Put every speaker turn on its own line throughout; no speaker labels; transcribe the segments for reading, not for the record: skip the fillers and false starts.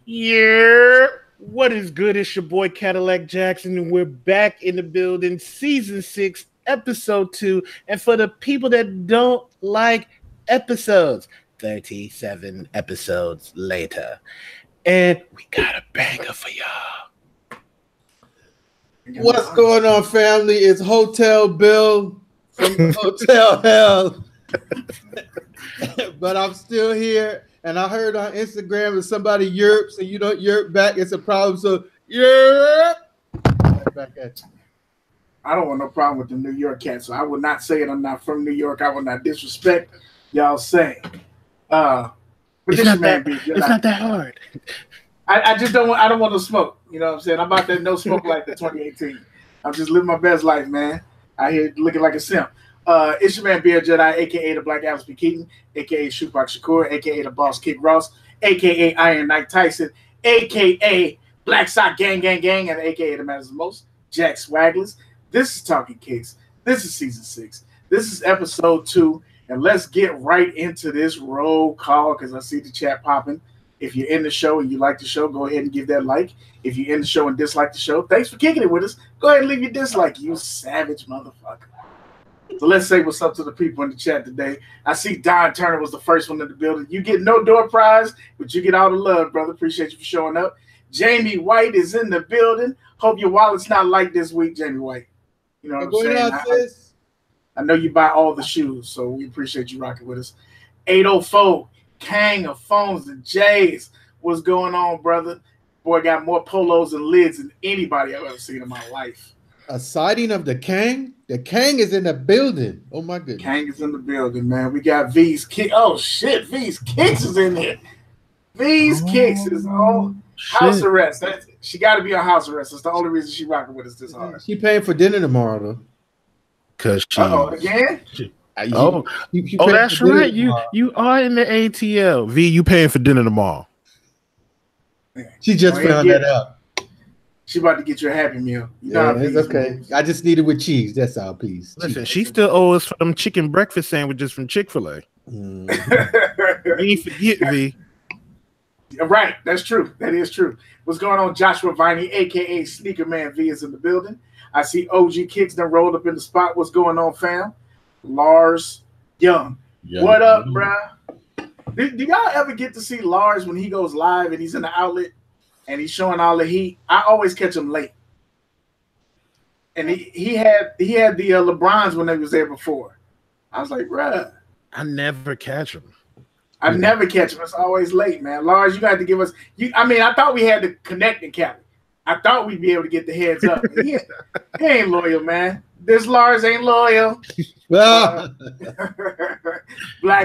Yeah, what is good? It's your boy Cadillac Jackson, and we're back in the building, season 6, episode 2. And for the people that don't like episodes, 37 episodes later. And we got a banger for y'all.
What's going on, family? It's Hotel Bill from the Hotel Hell. But I'm still here. And I heard on Instagram that somebody yerps and you don't yerp back, it's a problem. So yerp. Back at you.
I don't want no problem with the New York cat, so I would not say it. I'm not from New York. I will not disrespect y'all saying. But
it's not that hard.
I just don't want. I don't want to smoke. You know what I'm saying? I'm about that no smoke life in 2018. I'm just living my best life, man. I here looking like a simp. It's your man Beard Jedi, aka the Black Alice B. Keaton, aka Shootbox Shakur, aka the Boss Kick Ross, aka Iron Knight Tyson, aka Black Sock Gang, and aka the Man of the Most, Jack Swagglers. This is Talkin Kicks. This is season 6. This is episode 2, and let's get right into this roll call because I see the chat popping. If you're in the show and you like the show, go ahead and give that like. If you're in the show and dislike the show, thanks for kicking it with us. Go ahead and leave your dislike, you savage motherfucker. So let's say what's up to the people in the chat today. I see Don Turner was the first one in the building. You get no door prize, but you get all the love, brother. Appreciate you for showing up. Jamie White is in the building. Hope your wallet's not like this week, Jamie White. You know what I'm saying? I know you buy all the shoes, so we appreciate you rocking with us. 804, Kang of Phones and J's. What's going on, brother? Boy, got more polos and lids than anybody I've ever seen in my life.
A sighting of the Kang? The Kang is in the building. Oh, my goodness.
Kang is in the building, man. We got V's Kick. Oh, shit. V's Kicks is in there. V's Kicks is on house arrest. She got to be on house arrest. That's the only reason she rocking with us this hard.
She paying for dinner tomorrow, though.
Because she...
again?
That's right. You are in the ATL. V, you paying for dinner tomorrow.
She just found that out.
She about to get you a Happy Meal. You know
it's okay. Moves. I just need it with cheese. That's all, please.
Listen, she still owes us for them chicken breakfast sandwiches from Chick-fil-A. You ain't forget, V.
Right. That's true. That is true. What's going on? Joshua Viney, a.k.a. Sneaker Man V is in the building. I see OG Kicks done rolled up in the spot. What's going on, fam? Lars Young. What up, bruh? Do y'all ever get to see Lars when he goes live and he's in the outlet and he's showing all the heat? I always catch him late. And he had the LeBrons when they was there before. I was like, bruh.
I never catch him.
I never catch him. It's always late, man. Lars, you got to give us. I thought we had to connect in Cali. I thought we'd be able to get the heads up. He ain't loyal, man. This Lars ain't loyal. Black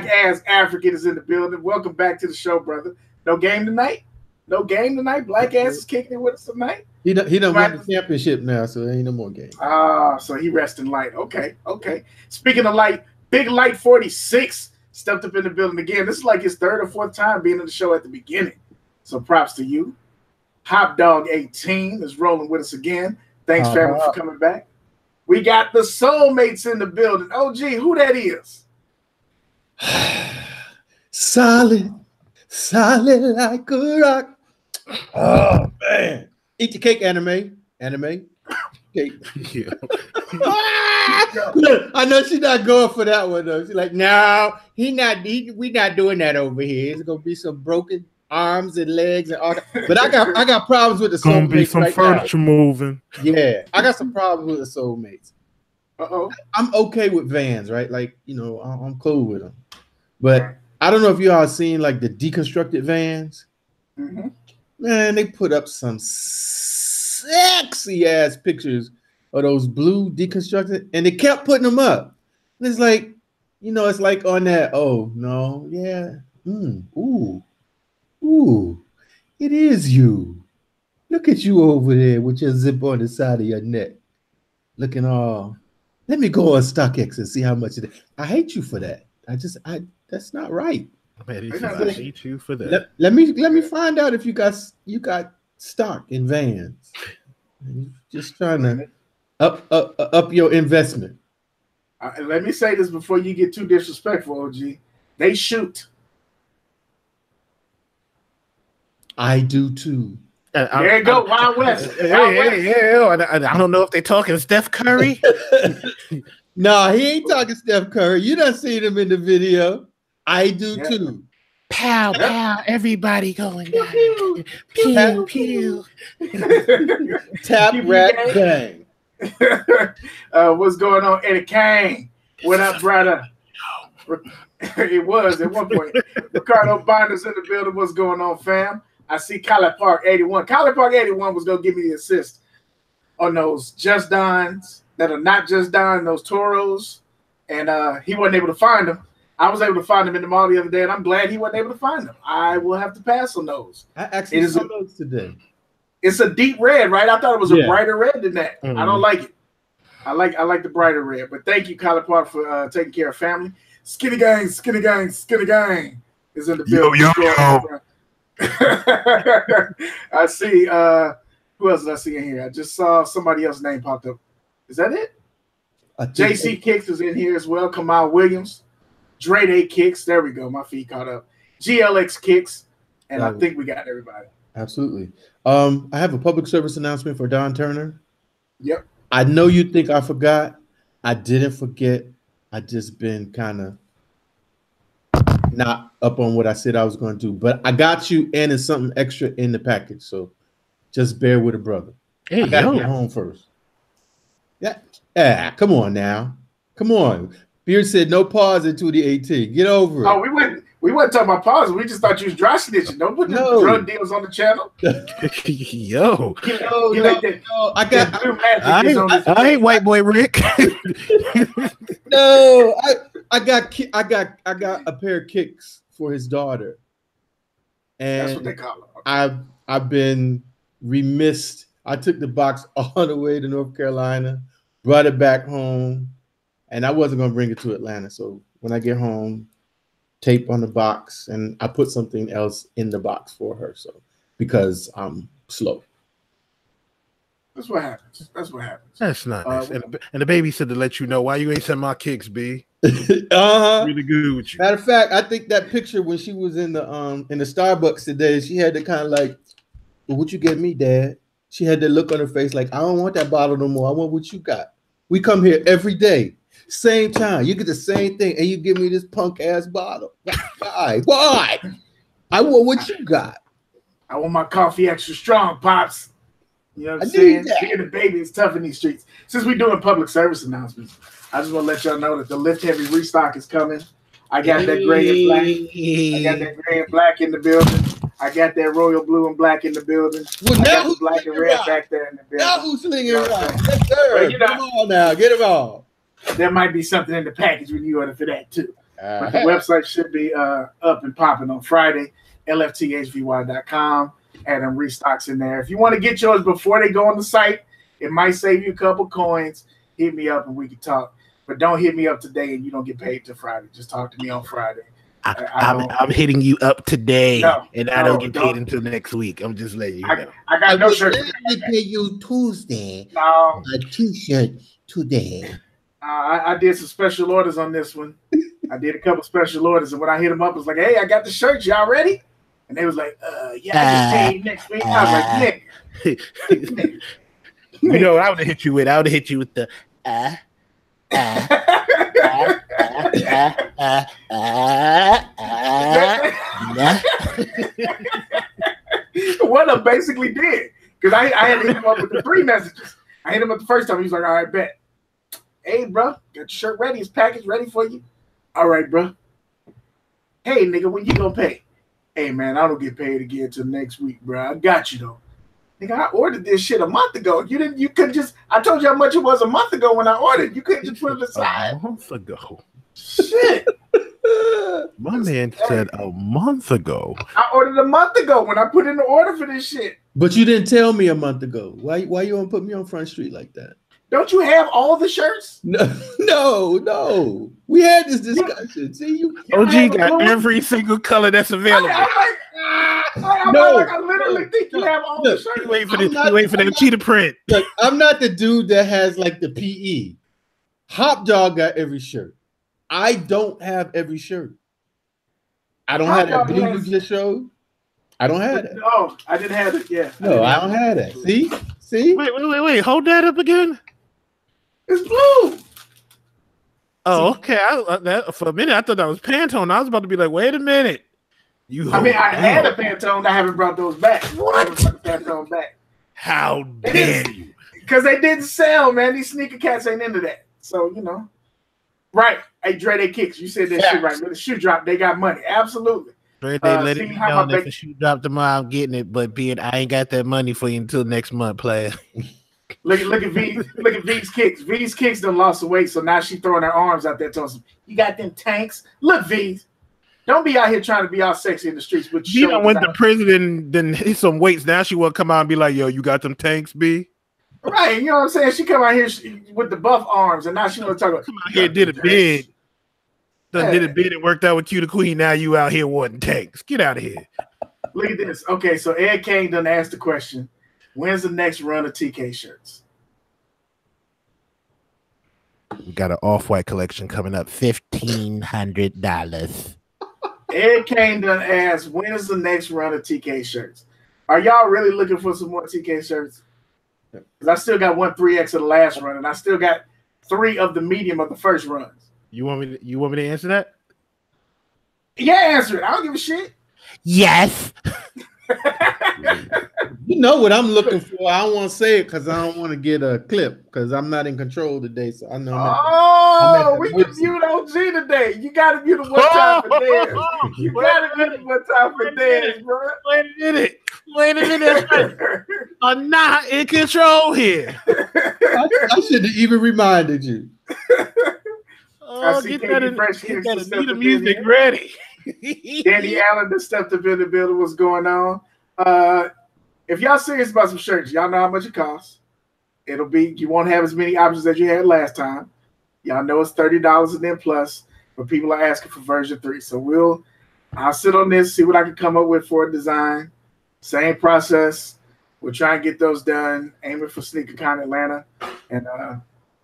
ass African is in the building. Welcome back to the show, brother. No game tonight? Black ass is kicking it with us tonight?
He done won the championship now, so there ain't no more game.
So he resting light. Okay. Speaking of light, Big Light 46 stepped up in the building again. This is like his 3rd or 4th time being in the show at the beginning. So props to you. Hop Dog 18 is rolling with us again. Thanks, family, for coming back. We got the soulmates in the building. OG, who that is?
Solid like a rock. Oh, man. Eat the cake, anime. Cake. Look, I know she's not going for that one, though. She's like, no, we not doing that over here. It's going to be some broken arms and legs and all that. But I got problems with the soulmates.
Gonna be some furniture moving.
Yeah, I got some problems with the soulmates. I'm okay with Vans, right? Like, I'm cool with them. But I don't know if y'all seen like the deconstructed Vans. Mm-hmm. Man, they put up some sexy ass pictures of those blue deconstructed, and they kept putting them up. And it's like, it's like on that. Oh no, yeah, Ooh, it is you. Look at you over there with your zip on the side of your neck. Looking all, let me go on StockX and see how much it is. I hate you for that. That's not right.
I hate you for that.
Let me find out if you got stock in Vans. Just trying to up your investment.
Let me say this before you get too disrespectful, OG. They shoot.
I do too.
There you go, Wild West.
I don't know if they're talking Steph Curry.
No, he ain't talking Steph Curry. You done seen him in the video. I do too.
Pow, pow, everybody going down. Pew, pew.
Tap, rat, bang.
What's going on, Eddie Kane? What up, brother? It was at one point. Ricardo Bonner's in the building. What's going on, fam? I see Kadillac Park 81. Kadillac Park 81 was going to give me the assist on those Just Dons that are not Just Don, those Toros. And he wasn't able to find them. I was able to find them in the mall the other day, and I'm glad he wasn't able to find them. I will have to pass on those.
I actually saw those today.
It's a deep red, right? I thought it was a brighter red than that. I don't like it. I like the brighter red. But thank you, Kadillac Park, for taking care of family. Skinny gang is in the building. Yo. I see. Who else did I see in here? I just saw somebody else's name popped up. Is that it? JC Kicks is in here as well. Kamal Williams. Dre Day Kicks. There we go. My feet caught up. GLX Kicks. And I think we got everybody.
Absolutely. I have a public service announcement for Don Turner.
Yep.
I know you think I forgot. I didn't forget. I just been kind of not up on what I said I was going to do. But I got you, and it's something extra in the package. So just bear with a brother.
Hey,
I got to get home first. Yeah, come on now. Come on. Beard said no pause until the 18. Get over it.
Oh, we weren't talking about pause. We just thought you was dry snitching. Don't put the drug deals on the channel.
Yo.
I
ain't white boy Rick.
No, I got a pair of kicks for his daughter. And
that's what they call them.
I've been remiss. I took the box all the way to North Carolina, brought it back home, and I wasn't gonna bring it to Atlanta. So when I get home, tape on the box, and I put something else in the box for her. So because I'm slow.
That's what happens.
That's nice. And the baby said to let you know why you ain't send my kicks, B.
Really
good with you.
Matter of fact, I think that picture when she was in the Starbucks today, she had to kind of like, well, what you get me, Dad? She had that look on her face like, I don't want that bottle no more. I want what you got. We come here every day, same time. You get the same thing, and you give me this punk ass bottle. Why? Why? I want what you got.
I want my coffee extra strong, Pops. You know what I'm saying? Being a baby is tough in these streets. Since we're doing public service announcements, I just want to let y'all know that the Lift Heavy restock is coming. I got that gray and black. I got that gray and black in the building. I got that royal blue and black in the building.
Well,
I got the black and red back there in the building.
Now who's slinging around? Yes, sir. Come on now, get them all.
There might be something in the package when you order for that too. But the website should be up and popping on Friday. LFTHVY.com. Add them restocks in there. If you want to get yours before they go on the site, it might save you a couple coins. Hit me up and we can talk. But don't hit me up today and you don't get paid till Friday. Just talk to me on Friday.
I'm hitting you up today, and I don't get paid until next week. I'm just letting you know.
I got no shirt.
I pay you Tuesday.
No.
A t-shirt today.
I did some special orders on this one. I did a couple special orders, and when I hit them up, it was like, hey, I got the shirts. Y'all ready? And they was like, yeah, I get paid next week. I was like, nigga.
You know what I would have hit you with? I would have hit you with the
What I basically did, because I had to hit him up with the 3 messages. I hit him up the first time. He was like, all right, bet. Hey, bro, got your shirt ready. His package ready for you. All right, bro. Hey, nigga, when you gonna pay? Hey, man, I don't get paid again until next week, bro. I got you, though. Nigga, I ordered this shit a month ago. You couldn't just, I told you how much it was a month ago when I ordered. You couldn't just put it aside.
A month ago.
Shit.
My man said a month ago.
I ordered a month ago when I put in the order for this shit.
But you didn't tell me a month ago. Why you want to put me on Front Street like that?
Don't you have all the shirts?
No. We had this discussion. See, you
OG got every single color that's available.
I literally think you have all the shirts.
You wait for that cheetah print.
Look, I'm not the dude that has like the PE. Hop Dog got every shirt. I don't have every shirt. I don't have that blue you just showed. I don't have it.
Oh, I didn't have it. Yeah.
No, I don't have that. See?
Wait. Hold that up again.
It's blue.
Oh, okay. For a minute, I thought that was Pantone. I was about to be like, wait a minute.
I had a Pantone. I haven't brought those back.
What?
I haven't brought the Pantone back.
How dare you?
Because they didn't sell, man. These sneaker cats ain't into that. So, Right. Hey, Dre Kicks, you said that shit right. With the shoe drop, they got money. Absolutely.
Dre, they let it know that if the shoe drop tomorrow, I'm getting it. But I ain't got that money for you until next month, player.
Look at V's Kicks. V's Kicks done lost some weight, so now she throwing her arms out there telling us, you got them tanks? Look, V's. Don't be out here trying to be all sexy in the streets. But
you went to prison and then hit some weights. Now she want to come out and be like, yo, you got them tanks, B?
Right, you know what I'm saying? She come out here with the buff arms, and now she want to talk about.
Come out here, did a bid. Did a bid and worked out with Q the Queen. Now you out here wanting tanks. Get out of here.
Look at this. Okay, so Ed Kane done asked the question, when's the next run of TK shirts?
We got an off-white collection coming up, $1,500.
Ed Kane done asked, when is the next run of TK shirts? Are y'all really looking for some more TK shirts? Because I still got 1 3X of the last run, and I still got 3 of the medium of the first runs.
You want me to answer that?
Yeah, answer it. I don't give a shit.
Yes.
You know what I'm looking for. I don't want to say it because I don't want to get a clip because I'm not in control today. So I know.
We can mute OG today. You got to mute it one time for Dez. You got to mute it one time for Dez, bro.
Wait a minute. I'm not in control here.
I should have even reminded you.
Get that Anita music ready.
Danny Allen that stepped up in the building. What's going on? If y'all serious about some shirts, y'all know how much it costs. You won't have as many options as you had last time. Y'all know it's $30 and then plus, but people are asking for version 3. So I'll sit on this, see what I can come up with for a design. Same process. We'll try and get those done. Aiming for SneakerCon Atlanta, and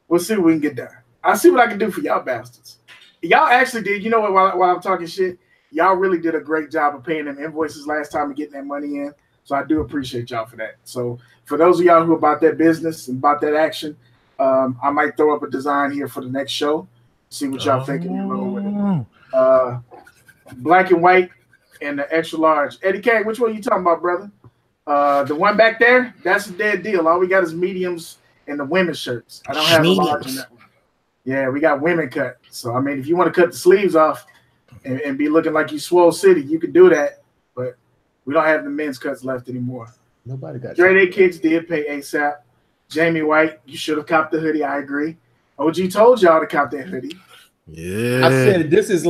we'll see what we can get done. I'll see what I can do for y'all bastards. Y'all actually did. You know what? While I'm talking shit, y'all really did a great job of paying them invoices last time and getting that money in. So I do appreciate y'all for that. So for those of y'all who are about that business and about that action, I might throw up a design here for the next show. See what y'all think and roll with it. Black and white and the extra large. Eddie K, which one you talking about, brother? The one back there, that's a dead deal. All we got is mediums and the women's shirts. I don't have a large in that one. Yeah, we got women cut. So, I mean, if you want to cut the sleeves off and be looking like you Swole City, you could do that. But we don't have the men's cuts left anymore.
Nobody got
Dre Kicks did pay ASAP. Jamie White, you should have copped the hoodie. I agree. OG told y'all to cop that hoodie.
Yeah.
I said this is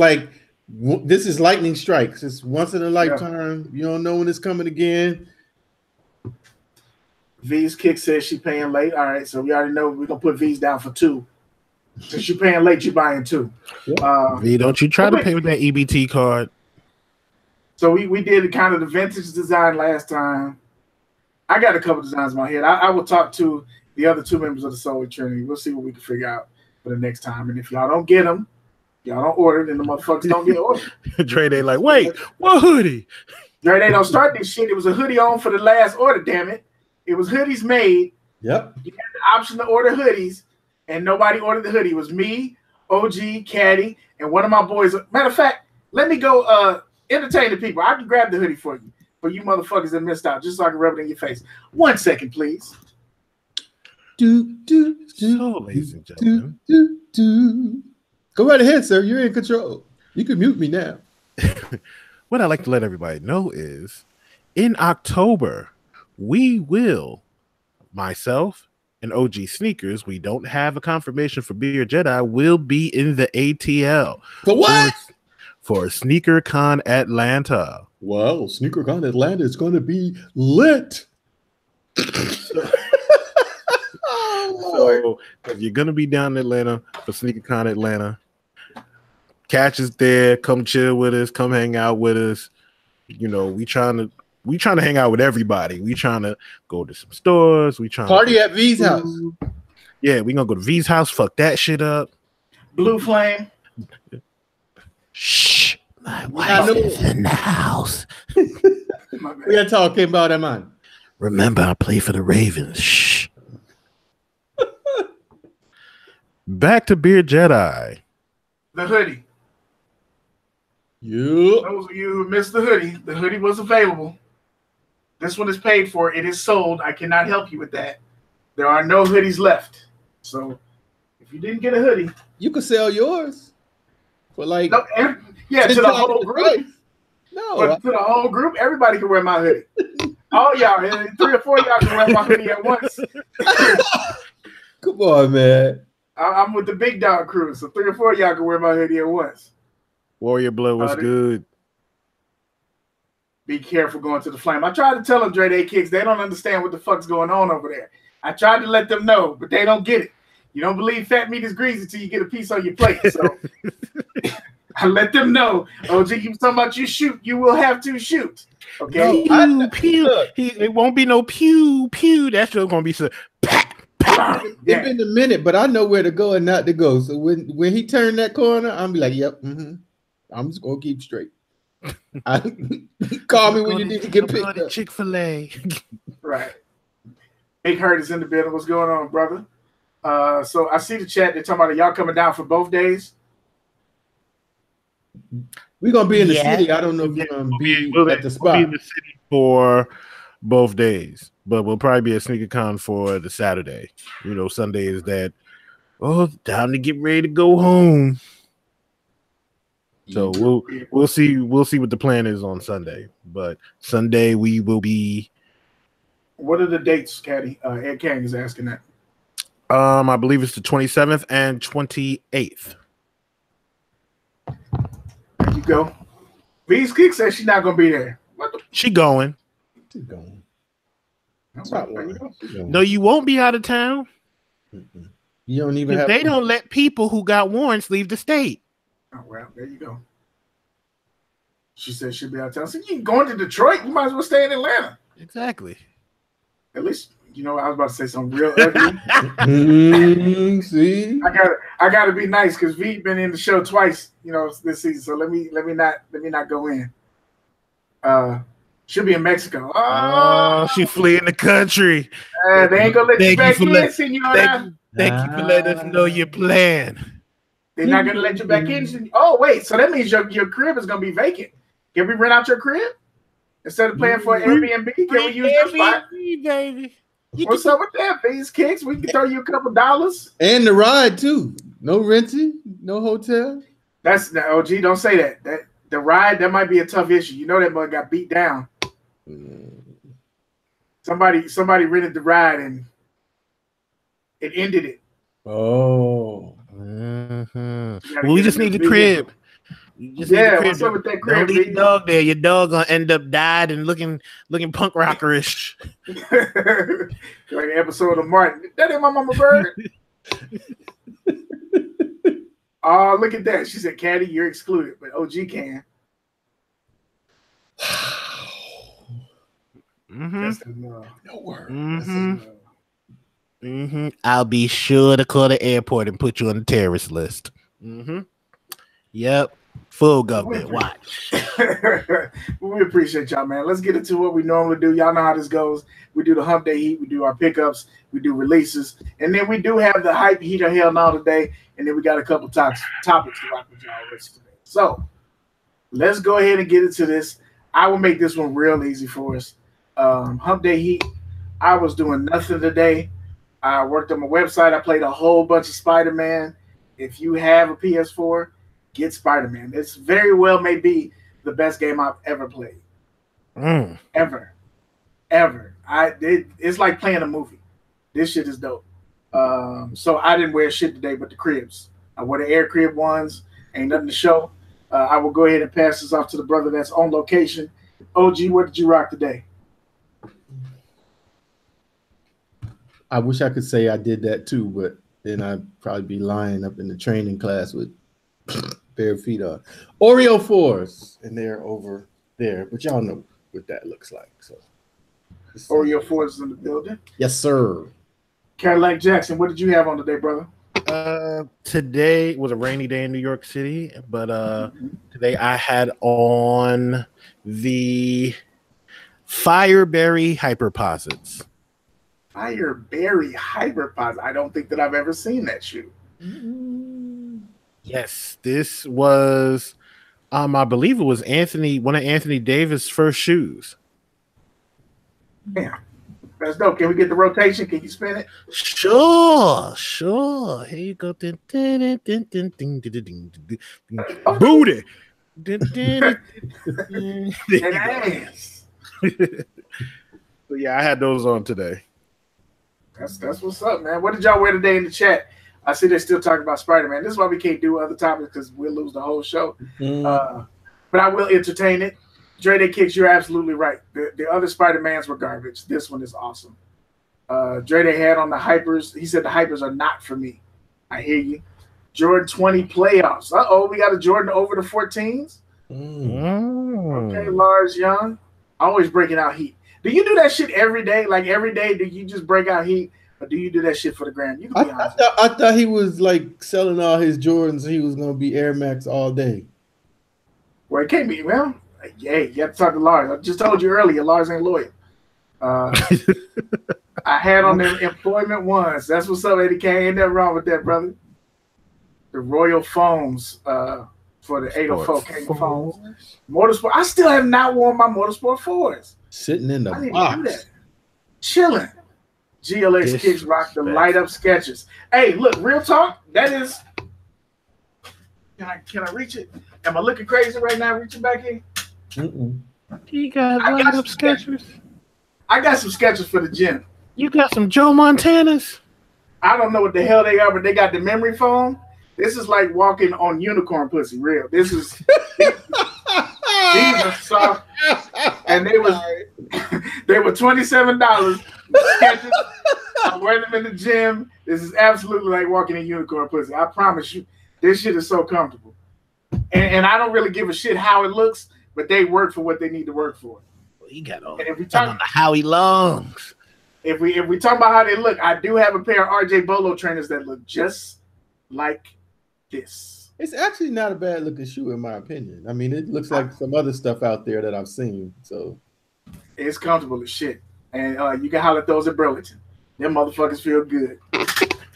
lightning strikes. It's once in a lifetime. You don't know when it's coming again.
V's Kick says she paying late. All right, so we already know we're gonna put V's down for 2. Since you're paying late, you're buying 2.
V, don't you try to pay with that EBT card.
So we did kind of the vintage design last time. I got a couple designs in my head. I will talk to the other 2 members of the Soul Trinity. We'll see what we can figure out for the next time. And if y'all don't get them, y'all don't order, then the motherfuckers don't get ordered.
Dre, they like, wait, what hoodie?
Dre, they don't start this shit. It was a hoodie on for the last order, damn it. It was hoodies made.
Yep.
You had the option to order hoodies, and nobody ordered the hoodie. It was me, OG, Kadi, and one of my boys. Matter of fact, let me go entertain the people. I can grab the hoodie for you motherfuckers that missed out, just so I can rub it in your face. 1 second, please.
Ladies and gentlemen.
Go right ahead, sir. You're in control. You can mute me now.
What I'd like to let everybody know is in October, we will, myself and OGSneekerz, we don't have a confirmation for Beard Jedi, will be in the ATL.
For what?
For SneakerCon Atlanta.
Well, SneakerCon Atlanta is going to be lit.
So if you're going to be down in Atlanta for SneakerCon Atlanta, catch us there. Come chill with us. Come hang out with us. You know, we trying to hang out with everybody. We trying to go to some stores. We trying
party
to
at V's house.
Yeah, we gonna go to V's house. Fuck that shit up.
Blue Flame.
Shh, my wife is in the house.
We are talking about that, man.
Remember, I play for the Ravens. Shh. Back to Beard Jedi.
The hoodie.
Yep.
Those of you who missed the hoodie was available. This one is paid for. It is sold. I cannot help you with that. There are no hoodies left. So if you didn't get a hoodie,
you could sell yours for like
to the whole group.
No,
to the whole group, everybody can wear my hoodie. All y'all, 3 or 4 of y'all can wear my hoodie at once.
Come on, man.
I'm with the big dog crew, so 3 or 4 of y'all can wear my hoodie at once.
Warrior Blood was good.
Be careful going to the flame. I tried to tell them, Dre Kicks, they don't understand what the fuck's going on over there. I tried to let them know, but they don't get it. You don't believe fat meat is greasy until you get a piece on your plate. So I let them know. OG, you talking about you shoot, you will have to shoot. Okay.
No, pew. It won't be no pew pew. That's just gonna be so.
It's been a minute, but I know where to go and not to go. So when he turned that corner, I'm be like, yep, I'm just gonna keep straight. Call me when you need to get picked up.
Chick-fil-A.
Right. Big Hurt is in the building. What's going on, brother? So I see the chat. They're talking about y'all coming down for both days.
We're gonna be in the city. I don't know if you're gonna be at the spot.
We'll be in the city for both days, but we'll probably be at SneakerCon for the Saturday. You know, Sunday is that. Oh, time to get ready to go home. So we'll see what the plan is on Sunday. But Sunday we will be.
What are the dates, Kadi? Ed Kang is asking that.
I believe it's the 27th and 28th.
There you go. V's Kick says she's not gonna be there.
She going.
She's going.
No, you won't be out of town.
You don't even have.
They don't let people who got warrants leave the state.
Oh well, there you go. She said she'll be out of town. So you going to Detroit? You might as well stay in Atlanta.
Exactly.
At least you know I was about to say something real ugly.
See,
I gotta be nice because V been in the show twice, you know, this season. So let me not go in. She'll be in Mexico.
Oh, she fleeing the country.
They ain't gonna let you back in, senora.
Thank you for letting us know your plan.
They're not gonna let you back in. Oh wait, so that means your crib is gonna be vacant. Can we rent out your crib instead of paying for Airbnb? Can we use your spot,
baby?
What's up with that? These kicks, we can throw you a couple dollars
and the ride too. No renting, no hotel.
That's the OG. Don't say that. That the ride that might be a tough issue. You know that mug got beat down. Somebody rented the ride and it ended it.
Oh.
Well, we just need the crib.
What's up with that crib?
Don't leave your dog there. Your dog gonna end up died and looking punk rockerish.
Like an episode of Martin. That ain't my mama bird. Oh, look at that. She said, Kadi, you're excluded, but OG can. That's the love. No word.
I'll be sure to call the airport and put you on the terrorist list. Yep. Full government watch.
We appreciate y'all, man. Let's get into what we normally do. Y'all know how this goes. We do the hump day heat. We do our pickups. We do releases. And then we do have the hype heat or hell no today. And then we got a couple topics to rock with y'all with today. So let's go ahead and get into this. I will make this one real easy for us. Hump day heat. I was doing nothing today. I worked on my website. I played a whole bunch of Spider-Man. If you have a PS4, get Spider-Man. It's very well may be the best game I've ever played. Ever. It's like playing a movie. This shit is dope. So I didn't wear shit today but the cribs. I wore the Air Crib ones. Ain't nothing to show. I will go ahead and pass this off to the brother that's on location. OG, what did you rock today?
I wish I could say I did that too, but then I'd probably be lying up in the training class with bare feet on. Oreo 4s, and they're over there, but y'all know what that looks like. So
Oreo 4s is in the building.
Yes, sir.
Cadillac Jackson, what did you have on today, brother?
Today was a rainy day in New York City, but today I had on the Fireberry Hyperposits.
Fireberry Hyperposits. I don't think that I've ever seen that shoe.
Yes, this was, I believe it was one of Anthony Davis' first shoes.
Yeah, that's dope. Can we get the rotation? Can you spin it?
Sure. Here you go. Booty.
And ass.
So yeah, I had those on today.
That's what's up, man. What did y'all wear today in the chat? I see they're still talking about Spider-Man. This is why we can't do other topics because we'll lose the whole show. But I will entertain it. Talkin Kicks, you're absolutely right. The other Spider-Mans were garbage. This one is awesome. Talkin had on the hypers. He said the hypers are not for me. I hear you. Jordan 20 playoffs. We got a Jordan over the 14s. Okay, Lars Young. Always breaking out heat. Do you do that shit every day? Like every day, do you just break out heat? Or do you do that shit for the gram? You can be honest.
I thought he was like selling all his Jordans. He was going to be Air Max all day.
Well, it can't be, man. Hey, you have to talk to Lars. I just told you earlier, Lars ain't loyal. I had on them employment ones. That's what's up, Eddie K. Ain't nothing wrong with that, brother. The Royal Foams for the 804 King Foams. Motorsport. I still have not worn my Motorsport 4s.
Sitting in the
I didn't
box.
do that. Chilling. GLX Kicks rock the light up sketches. Hey, look, real talk. That is. Can I reach it? Am I looking crazy right now? Reaching back in.
You got light up sketches.
I got some sketches for the gym.
You got some Joe Montanas.
I don't know what the hell they are, but they got the memory foam. This is like walking on unicorn pussy. Real. This is. These are soft, and they were $27. Sketches. I wear them in the gym. This is absolutely like walking in unicorn pussy. I promise you, this shit is so comfortable. And I don't really give a shit how it looks, but they work for what they need to work for.
Well, you got all.
And if we talk
about how he longs.
If we talk about how they look, I do have a pair of RJ Bolo trainers that look just like this.
It's actually not a bad looking shoe, in my opinion. I mean, it looks like some other stuff out there that I've seen. So
it's comfortable as shit. And you can holler at those at Burlington. Them motherfuckers feel good.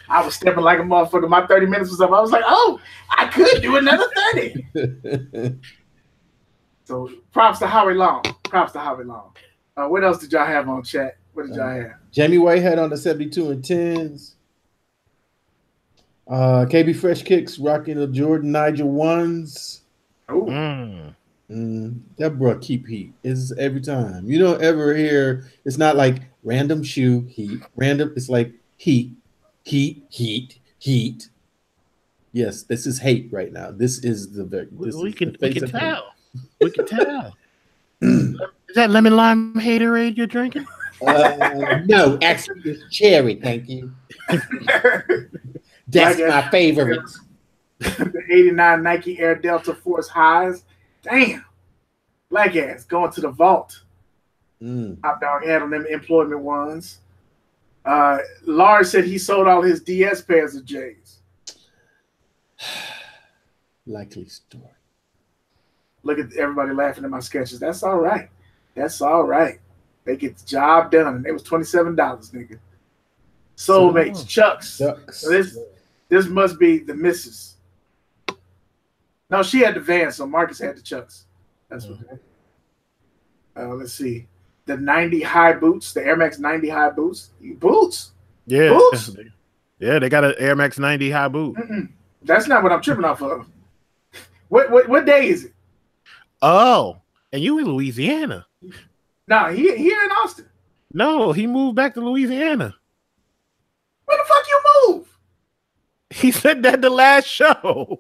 I was stepping like a motherfucker. My 30 minutes was up. I was like, oh, I could do another 30. So props to Howie Long. What else did y'all have on chat? What did y'all have?
Jamie Whitehead on the 72 and 10s. KB Fresh Kicks rocking the Jordan Nigel 1s.
Oh.
That bro keep heat. It's every time. You don't ever hear, it's not like random shoe heat. Random, it's like heat. Yes, this is hate right now. This is the
we can tell. We can tell. Is that lemon lime haterade you're drinking?
No, actually it's cherry, thank you. That's my favorite.
The 89 Nike Air Delta Force highs. Damn. Black ass going to the vault. Top Dog had on them employment ones. Lars said he sold all his DS pairs of J's.
Likely story.
Look at everybody laughing at my sketches. That's all right. They get the job done. And it was $27, nigga. Soulmates, Chucks. So this must be the missus. No, she had the Vans, so Marcus had the Chucks. That's what it is. Let's see. The 90 high boots, the Air Max 90 high boots. Boots?
Yeah.
Boots?
Yeah, they got an Air Max 90 high boot.
That's not what I'm tripping off of. What day is it?
Oh, and you in Louisiana.
No, he here in Austin.
No, he moved back to Louisiana.
Where the fuck you move?
He said that the last show.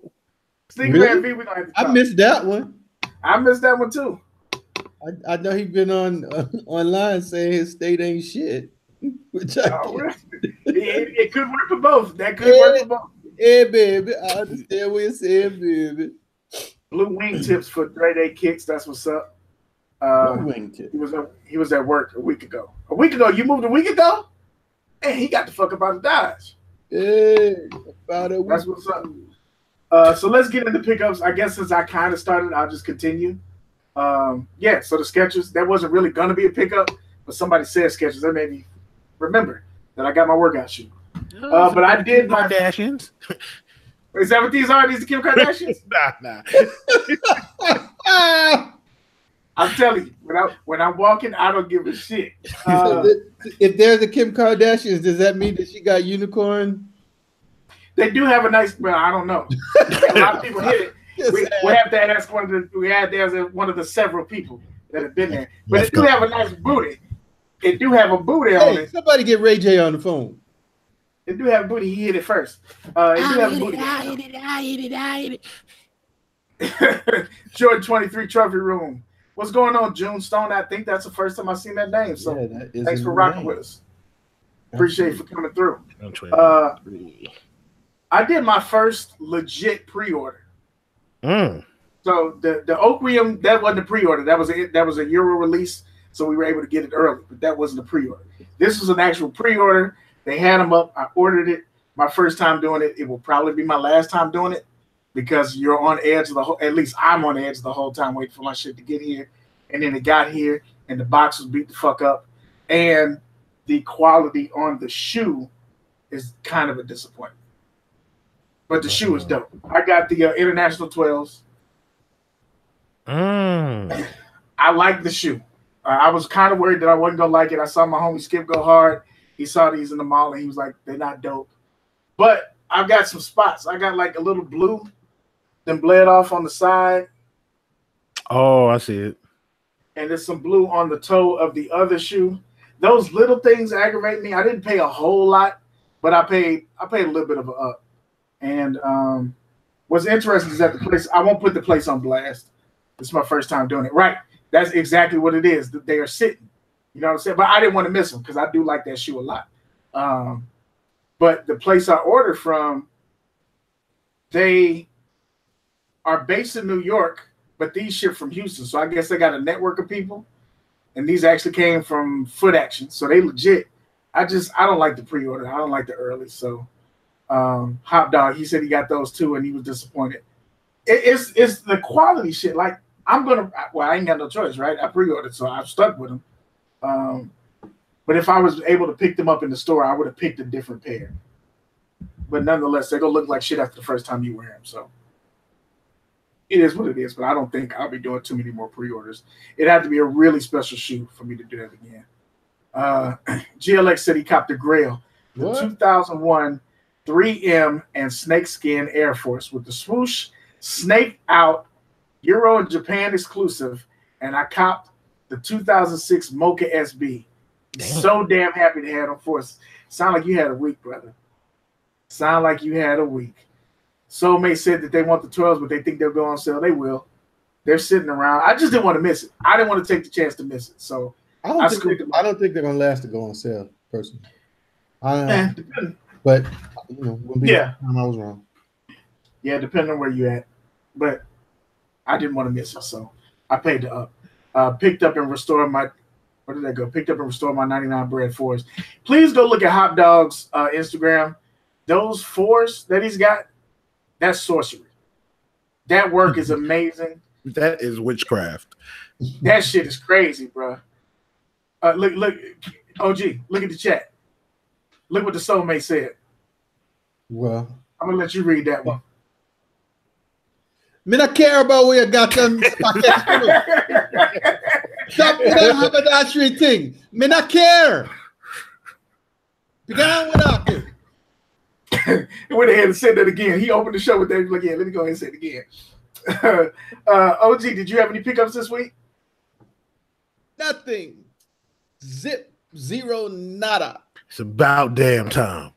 Really? I missed that one.
I missed that one too.
I know he's been on online saying his state ain't shit. Which
it could work for both. That could work for both.
Yeah, baby. I understand what you're saying, baby.
Blue wingtips for Talkin Kicks. That's what's up. He was at work a week ago. A week ago? You moved a week ago? And he got the fuck up out of Dodge.
Yeah, about a week.
That's what's up. So let's get into pickups. I guess since I kind of started, I'll just continue. Yeah, so the Skechers, that wasn't really gonna be a pickup, but somebody said Skechers. That made me remember that I got my workout shoe. But I did my
Kardashians.
Is that what these are? These are Kim Kardashians?
Nah.
I'm telling you, when I'm walking, I don't give a shit.
If there's a Kim Kardashians, does that mean that she got unicorn?
They do have a nice. Well, I don't know. A lot of people hit it. We have to ask one of the several people that have been there. But it do have a nice booty. It do have a booty on it.
Somebody get Ray J on the phone.
It do have a booty. He hit it first. It do have a booty. I hit it. Jordan 23 Trophy Room. What's going on, June Stone? I think that's the first time I've seen that name. So thanks for rocking with us. Appreciate you for coming through. I did my first legit pre-order. So the Oaquium, that wasn't a pre-order. That was a Euro release, so we were able to get it early, but that wasn't a pre-order. This was an actual pre-order. They had them up. I ordered it. My first time doing it. It will probably be my last time doing it because you're on edge the whole. At least I'm on edge the whole time waiting for my shit to get here. And then it got here, and the box was beat the fuck up, and the quality on the shoe is kind of a disappointment. But the shoe is dope. I got the International 12s. I like the shoe. I was kind of worried that I wasn't going to like it. I saw my homie Skip go hard. He saw these in the mall, and he was like, they're not dope. But I've got some spots. I got like a little blue, then bled off on the side.
Oh, I see it.
And there's some blue on the toe of the other shoe. Those little things aggravate me. I didn't pay a whole lot, but I paid a little bit of an up. And what's interesting is that the place, I won't put the place on blast. This is my first time doing it. Right. That's exactly what it is. They are sitting. You know what I'm saying? But I didn't want to miss them because I do like that shoe a lot. But the place I ordered from, they are based in New York, but these ship from Houston. So I guess they got a network of people. And these actually came from Foot Action. So they legit. I don't like the pre-order. I don't like the early. So Hop Dog, he said he got those too, and he was disappointed. It's the quality shit. Like I ain't got no choice, right? I pre-ordered, so I'm stuck with them. But if I was able to pick them up in the store, I would have picked a different pair. But nonetheless, they're gonna look like shit after the first time you wear them. So it is what it is. But I don't think I'll be doing too many more pre-orders. It had to be a really special shoe for me to do that again. GLX said he copped the Grail, the 2001 3M and snakeskin Air Force with the swoosh, snake out, Euro and Japan exclusive, and I copped the 2006 Mocha SB. So damn happy to have them for us. Sound like you had a week, brother. Sound like you had a week. Soulmate said that they want the 12s, but they think they'll go on sale. They will. They're sitting around. I just didn't want to miss it. I didn't want to take the chance to miss it. So
I don't think they're gonna last to go on sale, personally. But I was wrong.
Yeah, depending on where you at. But I didn't want to miss it, so I paid the up. Picked up and restored my. Where did that go? Picked up and restored my 99 bread 4s. Please go look at Hop Dog's Instagram. Those 4s that he's got, that's sorcery. That work is amazing.
That is witchcraft.
That shit is crazy, bro. Look, OG, look at the chat. Look what the soulmate said.
Well,
I'm gonna let you read that one.
Me not care about where you got them. Stop with that haberdashery thing. Me not care. Be gone without it.
He went ahead and said that again. He opened the show with that. He was like, yeah, let me go ahead and say it again. OG, did you have any pickups this week?
Nothing. Zip, zero, nada.
It's about damn time.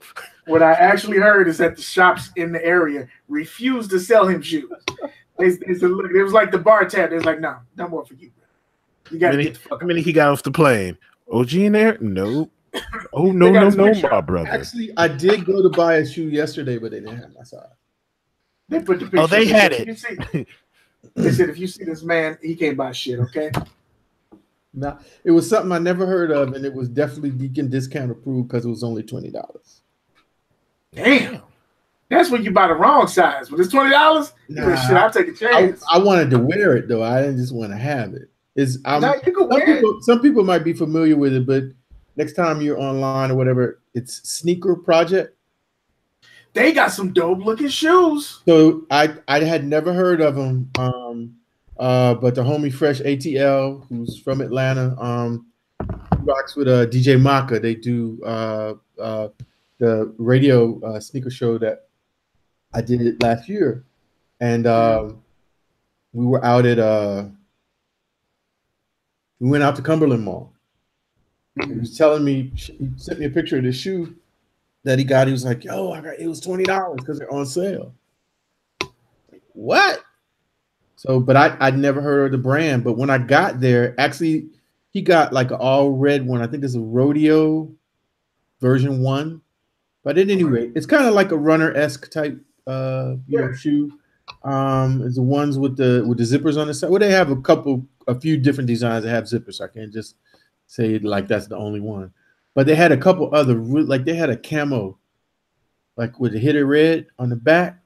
What I actually heard is that the shops in the area refused to sell him shoes. It was like the bar tab. It's like, no more for you. You got to get the fuck.
How many he got off the plane? OG in there? Nope. Oh no, my brother.
Actually, I did go to buy a shoe yesterday, but they didn't have my size.
They put the picture.
Oh, they had it.
They said, if you see this man, he can't buy shit. Okay.
Now, it was something I never heard of, and it was definitely Deacon discount approved because it was only $20.
Damn. That's when you buy the wrong size. But it's $20.
Nah,
Shit, I'll take a chance.
I wanted to wear it though. I didn't just want to have it.
You can wear it.
Some people might be familiar with it, but next time you're online or whatever, it's Sneaker Project.
They got some dope looking shoes.
So I had never heard of them. But the homie Fresh ATL, who's from Atlanta, rocks with DJ Maka. They do the radio sneaker show that I did it last year, and we were out at we went out to Cumberland Mall. He was telling me, he sent me a picture of this shoe that he got. He was like, "Yo, it was $20 because they're on sale." Like, what? So, but I'd never heard of the brand. But when I got there, actually, he got like an all red one. I think it's a rodeo version 1. But at any rate, it's kind of like a runner-esque type shoe. It's the ones with the zippers on the side. Well, they have a few different designs that have zippers. So I can't just say like that's the only one. But they had a couple other, like they had a camo, like with the hit red on the back.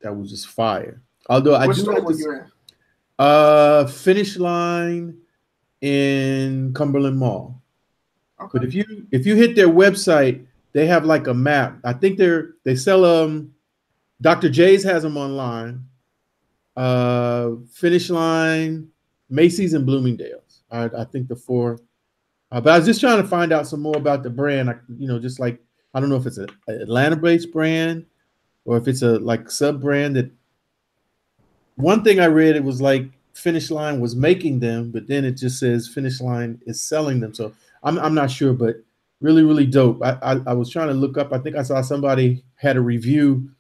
That was just fire. Although I do like this, Finish Line in Cumberland Mall. Okay. But if you hit their website, they have like a map. I think they sell Dr. J's has them online. Finish Line, Macy's, and Bloomingdale's. I think the 4. But I was just trying to find out some more about the brand. Just like I don't know if it's an Atlanta-based brand or if it's a like sub brand that. One thing I read, it was like Finish Line was making them, but then it just says Finish Line is selling them. So I'm not sure, but really, really dope. I was trying to look up. I think I saw somebody had a review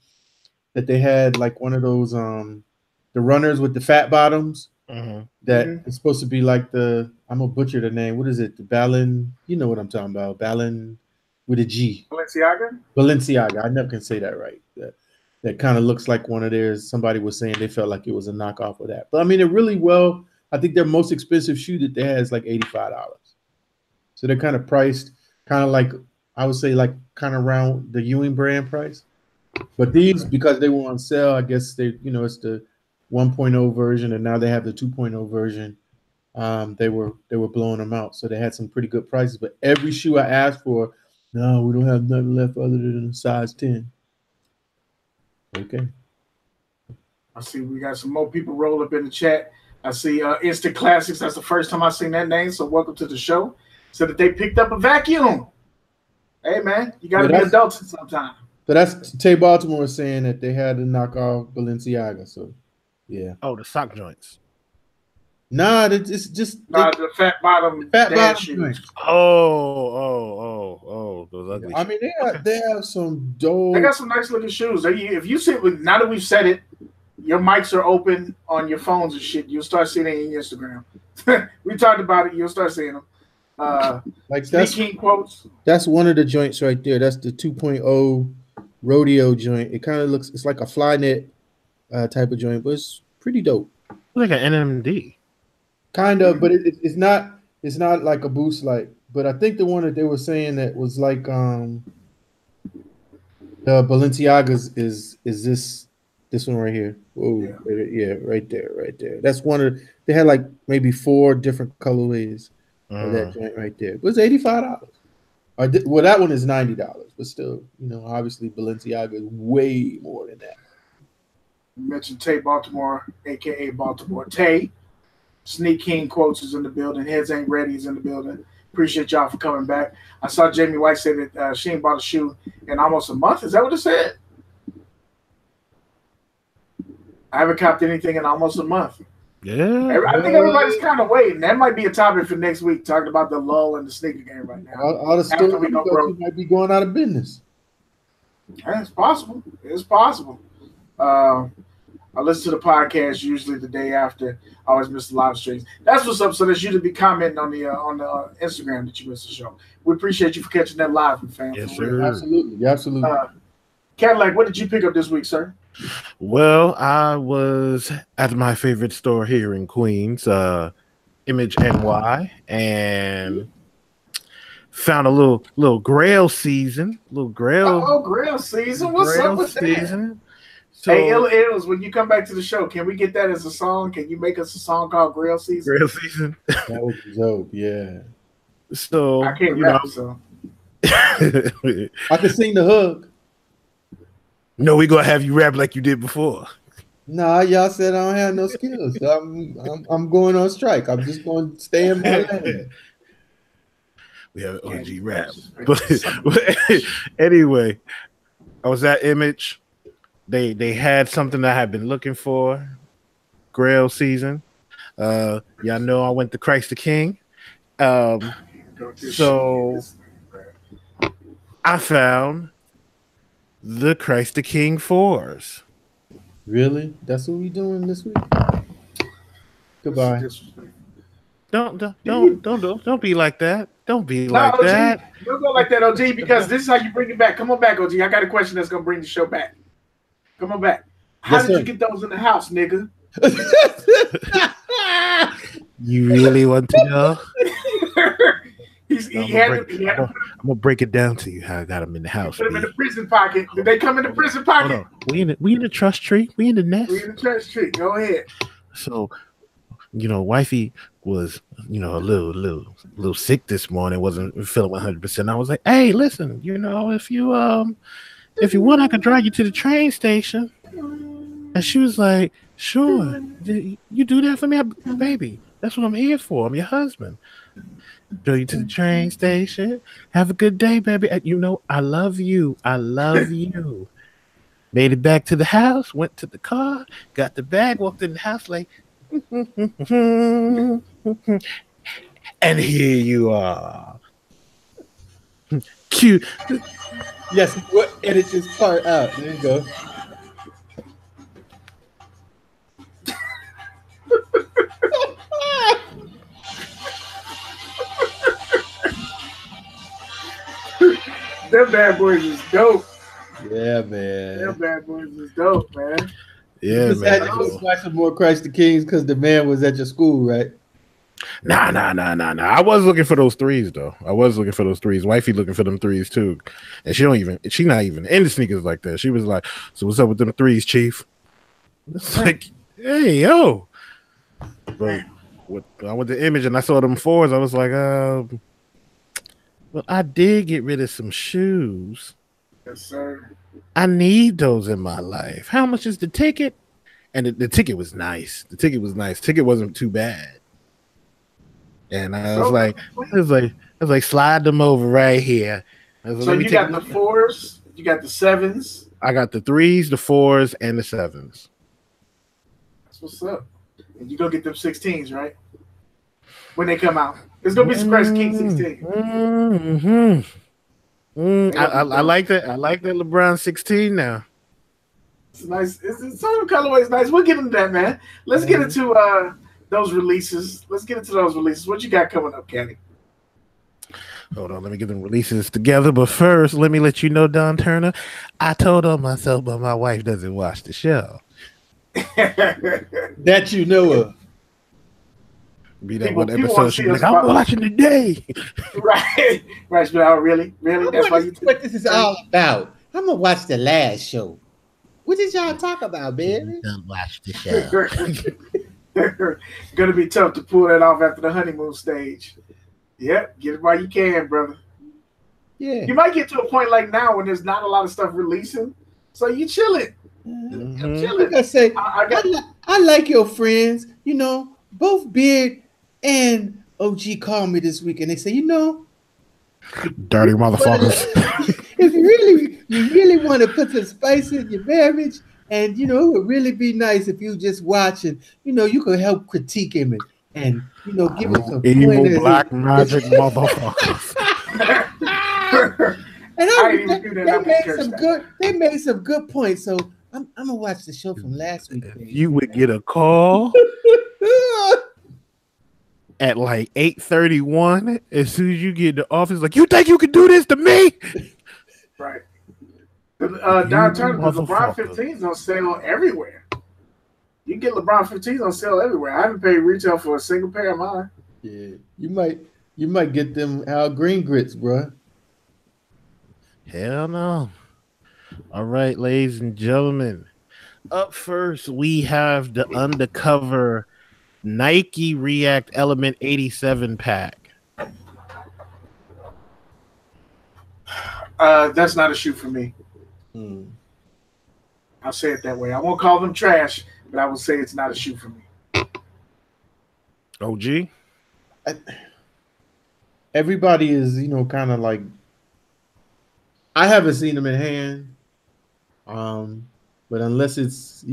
that they had like one of those the runners with the fat bottoms that is supposed to be like I'm gonna butcher the name. What is it? The Ballon, you know what I'm talking about. Ballon with a G. Balenciaga. I never can say that right. That kind of looks like one of theirs. Somebody was saying they felt like it was a knockoff of that. But I mean, they're really well. I think their most expensive shoe that they had is like $85. So they're kind of priced, kind of like, I would say like kind of around the Ewing brand price. But these, because they were on sale, I guess it's the 1.0 version, and now they have the 2.0 version. They were blowing them out. So they had some pretty good prices. But every shoe I asked for, no, we don't have nothing left other than a size 10. Okay.
I see we got some more people roll up in the chat. I see Instant Classics. That's the first time I've seen that name. So welcome to the show. So that they picked up a vacuum. Hey man, you gotta be adults sometime.
So that's Tay Baltimore saying that they had to knock off Balenciaga. So yeah.
Oh, the sock joints.
Nah, it's just
the fat bottom shoes.
Oh, those ugly.
I mean, they have some dope.
They got some nice looking shoes. If you sit with, now that we've said it, your mics are open on your phones and shit. You'll start seeing it in your Instagram. We talked about it. You'll start seeing them.
Like that's
quotes.
That's one of the joints right there. That's the 2.0 rodeo joint. It kind of looks. It's like a Flynet type of joint, but it's pretty dope.
Like an NMD.
Kind of, but it's not. It's not like a Boost Light. But I think the one that they were saying that was like the Balenciagas is this one right here. Whoa, yeah, right there. That's one of. They had like maybe 4 different colorways of that joint right there. It was $85. Well, that one is $90, but still, obviously Balenciaga is way more than that.
You mentioned Tay Baltimore, aka Baltimore Tay. Sneak King Quotes is in the building. Heads Ain't Ready is in the building. Appreciate y'all for coming back. I saw Jamie White say that she ain't bought a shoe in almost a month. Is that what it said? I haven't copped anything in almost a month.
Yeah.
I think everybody's kind of waiting. That might be a topic for next week, talking about the lull in the sneaker game right now.
All the stores might be going out of business.
Yeah, it's possible. It's possible. I listen to the podcast usually the day after. I always miss the live streams. That's what's up. So there's you to be commenting on the Instagram that you missed the show. We appreciate you for catching that live, fam.
Yes, sir. Absolutely.
Cadillac, what did you pick up this week, sir?
Well, I was at my favorite store here in Queens, Image NY, and found a little Grail season. Little Grail.
Oh, Grail season. What's up with that? So, hey, Ills, when you come back to the show, can we get that as a song? Can you make us a song called Grail Season?
Grail Season.
That would be dope, yeah.
So
I can't rap, so.
I can sing the hook.
No, we gonna have you rap like you did before.
Nah, y'all said I don't have no skills. So I'm going on strike. I'm just going to stay in my lane.
We have an OG rap. But anyway, I was at Image. They had something I had been looking for. Grail season. Y'all know I went to Christ the King. So I found the Christ the King 4s.
Really? That's what we doing this week? Goodbye.
Don't be like that. Don't be like
OG,
that.
Don't go like that, OG, because this is how you bring it back. Come on back, OG. I got a question that's gonna bring the show back. Come on back. How did you get those in the house, nigga?
You really want to know?
I'm
gonna break it down to you how I got them in the house.
Put them in the prison pocket. Did they come in the prison pocket?
We in the trust tree. We in the nest.
We in the trust tree. Go ahead.
So, wifey was, a little sick this morning. Wasn't feeling 100%. I was like, hey, listen, if you want, I could drive you to the train station. And she was like, sure. You do that for me, baby. That's what I'm here for. I'm your husband. Drove you to the train station. Have a good day, baby. I love you. I love you. Made it back to the house. Went to the car. Got the bag. Walked in the house like, and here you are. Cute.
Yes, we'll edit this part out. There you go.
Them bad boys is dope.
Yeah, man.
Them bad boys is dope, man.
Yeah,
you man. Had to watch some more Christ the Kings because the man was at your school, right?
Nah. I was looking for those 3s though. I was looking for those 3s. Wifey looking for them 3s too, and she not even into sneakers like that. She was like, "So what's up with them 3s, Chief?" It's like, hey yo. But I went to Image and I saw them 4s. I was like, well, I did get rid of some shoes.
Yes, sir.
I need those in my life. How much is the ticket? And the ticket was nice. The ticket wasn't too bad. And I was like, slide them over right here.
So you got the 4s, you got the 7s.
I got the 3s, the 4s, and the 7s.
That's what's up. And you go get them 16s, right? When they come out. There's gonna be some Christ King 16.
I like that. I like that LeBron 16 now.
It's nice. Some colorways nice. We'll get into that, man. Let's get into those releases. What you got coming up, Kadi?
Hold on, let me get them releases together. But first, let me let you know, Don Turner, I told on myself, but my wife doesn't watch the show.
That you know of.
Be that one episode. She'll be like, I'm watching today.
Right. But really? That's why you
what this is all about. I'm gonna watch the last show. What did y'all talk about, baby?
Don't watch the show.
Gonna be tough to pull that off after the honeymoon stage. Yep, get it while you can, brother.
Yeah.
You might get to a point like now when there's not a lot of stuff releasing, so you chilling.
I'm chilling. Like I say, I like your friends. Both Beard and OG called me this week, and they say,
dirty motherfuckers.
If you really want to put some spice in your marriage, and it would really be nice if you just watch and you could help critique him and give us some
evil black magic motherfuckers.
And they made some good points. So I'm gonna watch the show from last week.
You would get a call at like 8:31 as soon as you get in the office, like, you think you can do this to me?
Right. Don Turner, the LeBron 15s on sale everywhere. You can get LeBron 15s on sale everywhere. I haven't paid retail for a single pair of mine.
Yeah, you might. You might get them Al Green grits, bro.
Hell no. All right, ladies and gentlemen. Up first, we have the undercover Nike React Element 87 pack.
That's not a shoe for me. I'll say it that way. I won't call them trash, but I will say it's not a shoe for me.
OG?
Everybody is, kind of like, I haven't seen them in hand. But unless it's,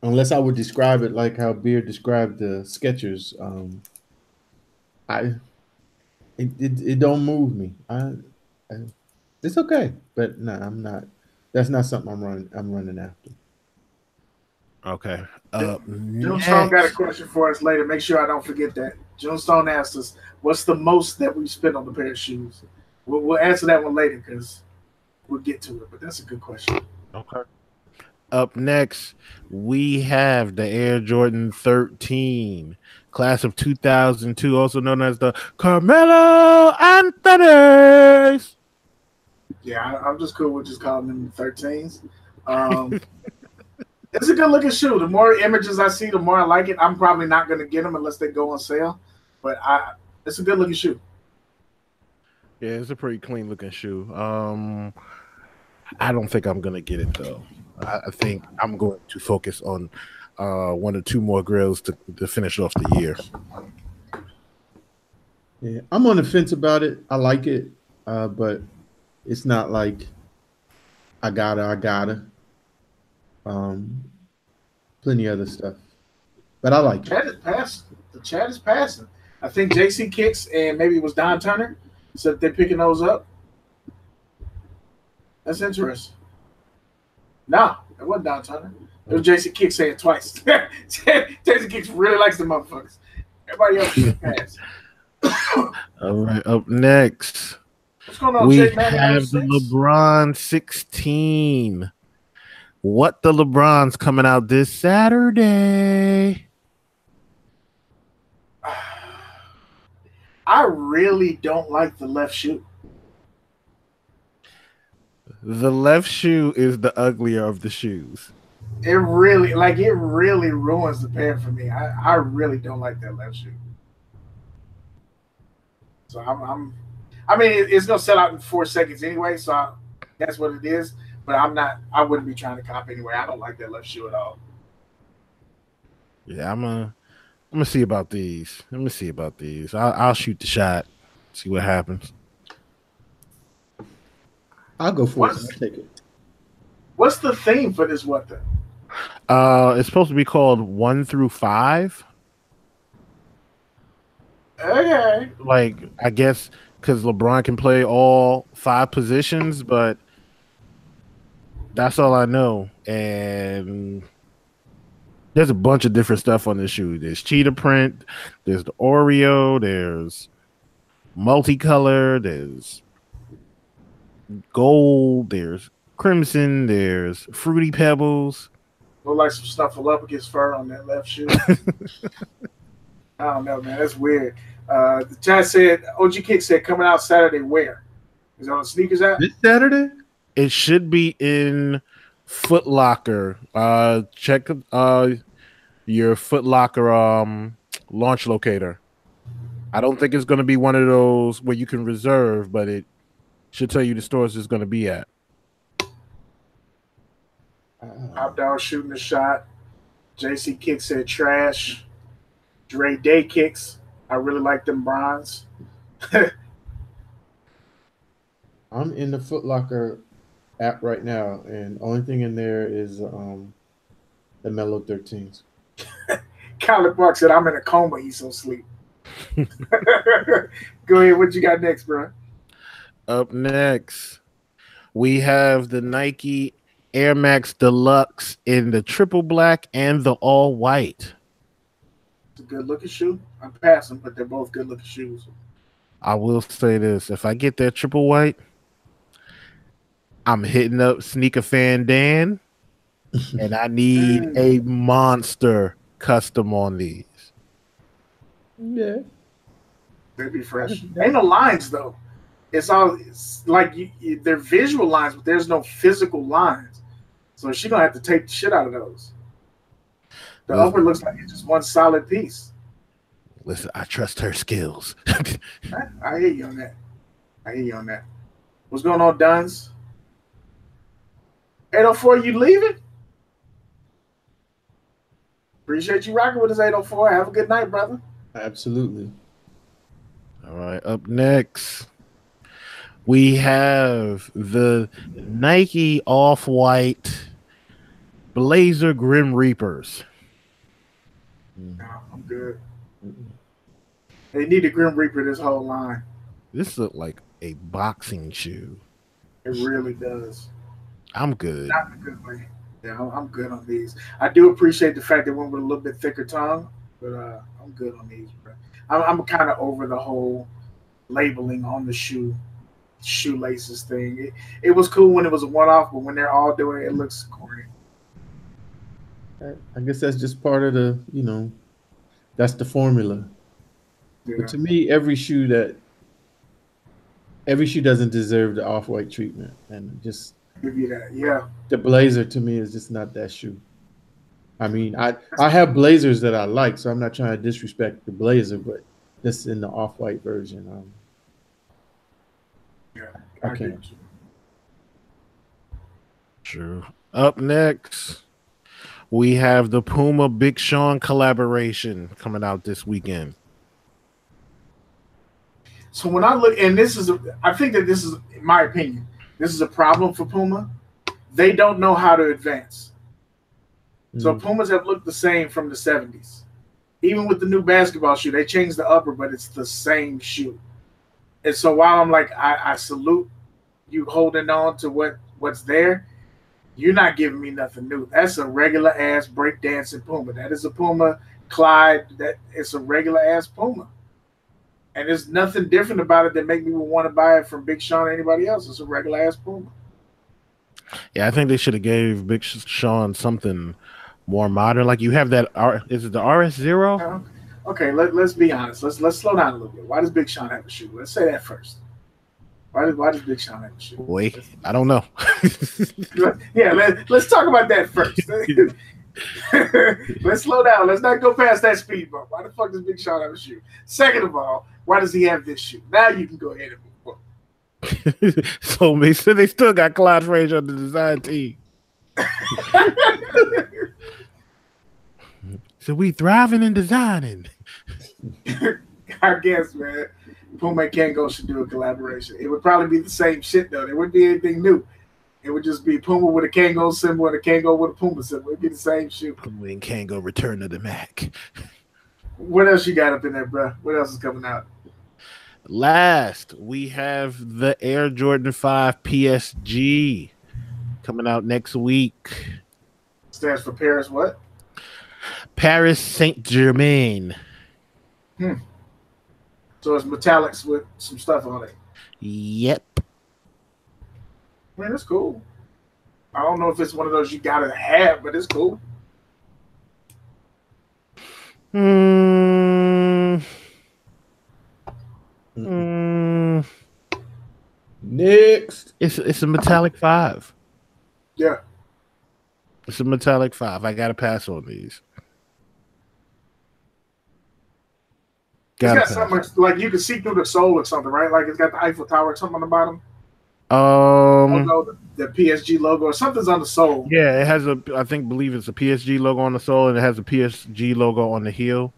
unless I would describe it like how Beard described the Skechers, it don't move me. It's okay, but no, I'm not. That's not something I'm running after.
Okay.
June Stone got a question for us later. Make sure I don't forget that. June Stone asked us, "What's the most that we spent on the pair of shoes?" We'll answer that one later because we'll get to it. But that's a good question.
Okay. Up next, we have the Air Jordan 13, class of 2002, also known as the Carmelo Anthony's.
Yeah, I'm just cool with just calling them 13s. It's a good looking shoe. The more images I see, the more I like it. I'm probably not going to get them unless they go on sale, but it's a good looking shoe.
Yeah, it's a pretty clean looking shoe. I don't think I'm going to get it though. I think I'm going to focus on one or two more grills to finish off the year.
Yeah, I'm on the fence about it. I like it, but it's not like I gotta. Plenty other stuff, but I like it.
The chat is passing. I think JC Kicks and maybe it was Don Turner said they're picking those up. That's interesting. No, it wasn't Don Turner. It was JC Kicks saying it twice. JC Kicks really likes the motherfuckers. Everybody else should pass.
All right, up next,
what's going on?
We
Jake,
have the LeBron 16. What the LeBron's coming out this Saturday?
I really don't like the left shoe.
The left shoe is the uglier of the shoes.
It really ruins the pair for me. I really don't like that left shoe. So I mean, it's gonna sell out in 4 seconds anyway. So that's what it is. But I wouldn't be trying to cop anyway. I don't like that left shoe at all.
Yeah, I'm gonna see about these. Let me see about these. I'll shoot the shot. See what happens.
I'll go for it. I'll take it.
What's the theme for this? What then?
It's supposed to be called 1 through 5.
Okay.
Like, I guess because LeBron can play all 5 positions, but that's all I know. And there's a bunch of different stuff on this shoe. There's cheetah print, there's the Oreo, there's multicolor, there's gold, there's crimson, there's fruity pebbles.
Look like some Snuffleupagus fur on that left shoe. I don't know, man. That's weird. The chat said, OG Kick said, coming out Saturday where? Is it on the SNEEKRZ app?
This Saturday?
It should be in Foot Locker. Check your Foot Locker launch locator. I don't think it's going to be one of those where you can reserve, but it should tell you the stores it's going to be at.
Top Dog shooting the shot. JC Kick said trash. Dre Day Kicks. I really like them bronze.
I'm in the Foot Locker app right now, and only thing in there is the Mellow 13s.
Kyler Buck said, I'm in a coma. He's so asleep. Go ahead. What you got next, bro?
Up next, we have the Nike Air Max Deluxe in the triple black and the all white.
It's a good looking shoe. I'm passing, but they're both good looking shoes.
I will say this. If I get that triple white, I'm hitting up Sneaker Fan Dan, and I need a monster custom on these.
Yeah.
They'd be fresh. Ain't no lines though. It's like they're visual lines, but there's no physical lines. So she's gonna have to take the shit out of those. The upper looks like it's just one solid piece.
Listen, I trust her skills.
I hear you on that. What's going on, Duns? 804, you leaving? Appreciate you rocking with us, 804. Have a good night, brother.
Absolutely.
All right, up next, we have the Nike Off-White Blazer Grim Reapers.
No, I'm good. They need a Grim Reaper this whole line.
This look like a boxing shoe.
It really does.
I'm good.
Not in a good way. Yeah, I'm good on these. I do appreciate the fact that went with a little bit thicker tongue, but I'm good on these, bro. I'm kind of over the whole labeling on the shoelaces thing. It was cool when it was a one-off, but when they're all doing it, it looks corny.
I guess that's just part of the, that's the formula. Yeah. But to me, every shoe doesn't deserve the Off-White treatment, and just
give you that. Yeah,
the Blazer to me is just not that shoe. I mean, I have Blazers that I like, so I'm not trying to disrespect the Blazer, but this in the Off-White version.
Yeah,
I can't.
True. Up next, we have the Puma Big Sean collaboration coming out this weekend.
So when I look, and I think that this is, in my opinion, this is a problem for Puma. They don't know how to advance. So Pumas have looked the same from the 70s. Even with the new basketball shoe, they changed the upper, but it's the same shoe. And so while I'm like, I salute you holding on to what's there, you're not giving me nothing new. That's a regular ass breakdancing Puma. That is a Puma Clyde. It's a regular ass Puma. And there's nothing different about it that make me want to buy it from Big Sean or anybody else. It's a regular ass Puma.
Yeah, I think they should have gave Big Sean something more modern. Like you have that is it the RS0?
Okay, let's be honest. Let's slow down a little bit. Why does Big Sean have a shoe? Let's say that first. Why does Big Sean have a shoe?
Wait, I don't know.
Yeah, let's talk about that first. Let's slow down. Let's not go past that speed bump. Why the fuck does Big Sean have a shoe? Second of all, why does he have this shoe? Now you can go ahead and move on.
So they still got Clyde Frazier on the design team. So we thriving and designing.
I guess, man. Puma and Kango should do a collaboration. It would probably be the same shit, though. There wouldn't be anything new. It would just be Puma with a Kango symbol and a Kango with a Puma symbol. It'd be the same shoe.
Puma and Kango return to the Mac.
What else you got up in there, bro? What else is coming out?
Last, we have the Air Jordan 5 PSG coming out next week.
Stands for Paris what?
Paris Saint-Germain.
So it's metallics with some stuff on it.
Yep.
Man, that's cool. I don't know if it's one of those you gotta have, but it's cool.
Next.
It's a metallic 5.
Yeah.
It's a metallic 5. I gotta pass on these.
It's got something like you can see through the sole or something, right? Like it's got the Eiffel Tower or something on the bottom. The PSG logo or something's on the sole.
Yeah, it has believe it's a PSG logo on the sole, and it has a PSG logo on the heel.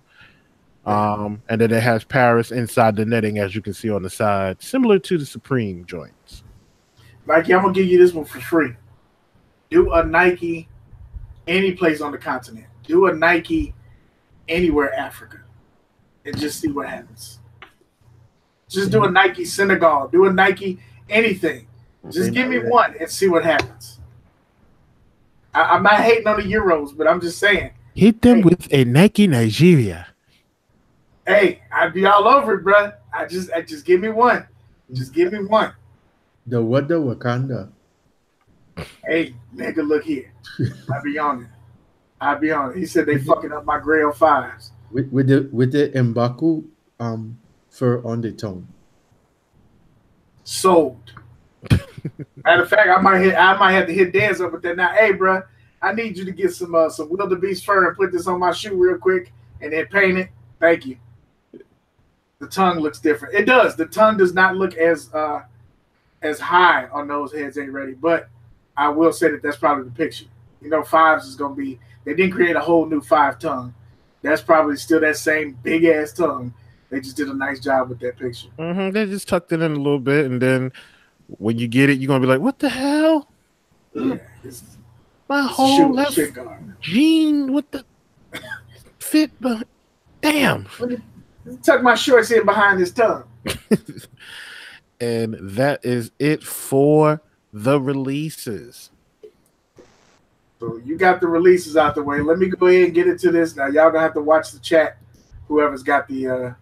And then it has Paris inside the netting, as you can see on the side, similar to the Supreme joints.
Nike, I'm gonna give you this one for free. Do a Nike any place on the continent. Do a Nike anywhere Africa, and just see what happens. Just do a Nike Senegal. Do a Nike anything. Just give me one and see what happens. I'm not hating on the Euros, but I'm just saying.
Hit them with a Nike Nigeria.
Hey, I'd be all over it, bro. I just give me one. Just give me one.
The Wakanda.
Hey, nigga, look here. I be on it. He said they fucking up my Grail 5s.
With the M'Baku fur undertone.
Sold. Matter of fact, I might have to hit Dez up with that now. Hey, bro, I need you to get some wildebeest fur and put this on my shoe real quick, and then paint it. Thank you. The tongue looks different. It does. The tongue does not look as high on those heads ain't ready, but I will say that that's probably the picture. You know, 5s is gonna be. They didn't create a whole new 5 tongue. That's probably still that same big ass tongue. They just did a nice job with that picture.
They just tucked it in a little bit, and then when you get it, you're gonna be like, "What the hell?
Yeah,
My whole left
shit guard.
jean with the fit, but damn."
Tuck my shorts in behind his tongue.
And that is it for the releases.
So you got the releases out the way. Let me go ahead and get into this. Now y'all gonna have to watch the chat. Whoever's got the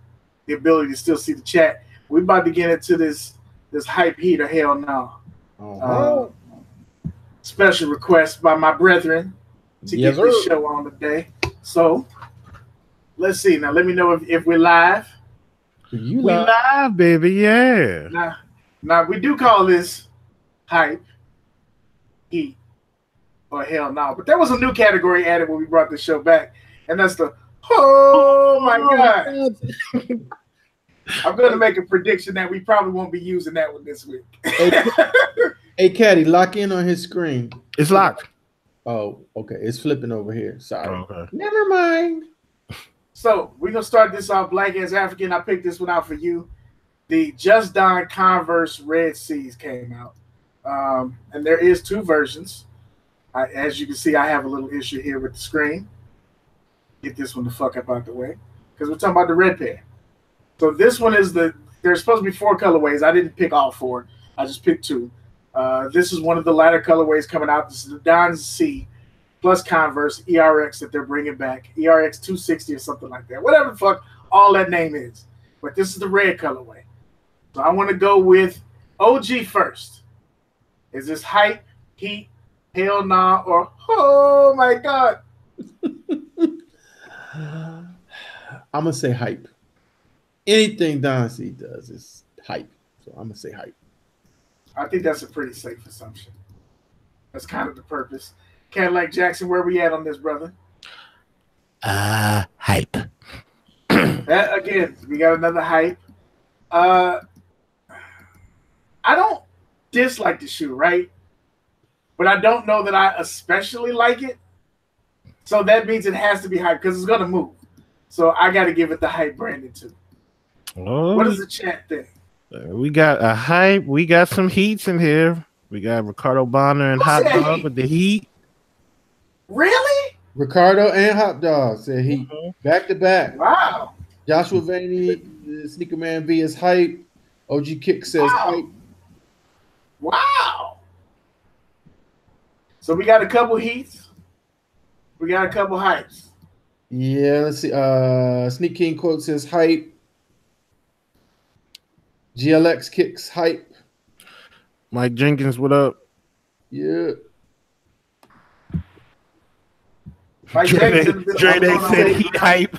ability to still see the chat. We're about to get into this hype heat or Hell Naw. Special request by my brethren to get this show on today. So let's see. Now let me know if we're live.
We live, baby, yeah.
Now we do call this hype, heat, or Hell Naw. But there was a new category added when we brought this show back, and that's the oh my God. I'm going to make a prediction that we probably won't be using that one this week.
Hey, Kadi, lock in on his screen.
It's locked.
Oh, okay. It's flipping over here. Sorry.
Okay.
Never mind.
So we're going to start this off Black as African. I picked this one out for you. The Just Don Converse Red Seas came out. And there is 2 versions. As you can see, I have a little issue here with the screen. Get this one the fuck up out the way. Because we're talking about the red pair. So this one is there's supposed to be 4 colorways. I didn't pick all 4. I just picked 2. This is one of the lighter colorways coming out. This is the Don C plus Converse ERX that they're bringing back. ERX 260 or something like that. Whatever the fuck all that name is. But this is the red colorway. So I want to go with OG first. Is this hype, heat, Hell Naw, or oh my God?
I'm going to say hype. Anything Don C does is hype. So I'm going to say hype.
I think that's a pretty safe assumption. That's kind of the purpose. Cadillac Jackson, where we at on this, brother?
Hype.
That again, we got another hype. I don't dislike the shoe, right? But I don't know that I especially like it. So that means it has to be hype because it's gonna move. So I got to give it the hype branding too.
Oh,
what does the chat think?
We got a hype. We got some heats in here. We got Ricardo Bonner and Hot Dog with the heat.
Really?
Ricardo and Hot Dog said heat. Back to back.
Wow.
Joshua Vaney, the Sneaker Man V is hype. OG Kicks says hype.
Wow. So we got a couple heats. We got a couple hypes.
Yeah, let's see. Sneak King Quote says hype. GLX Kicks hype.
Mike Jenkins, what up?
Yeah.
Dre said heat hype.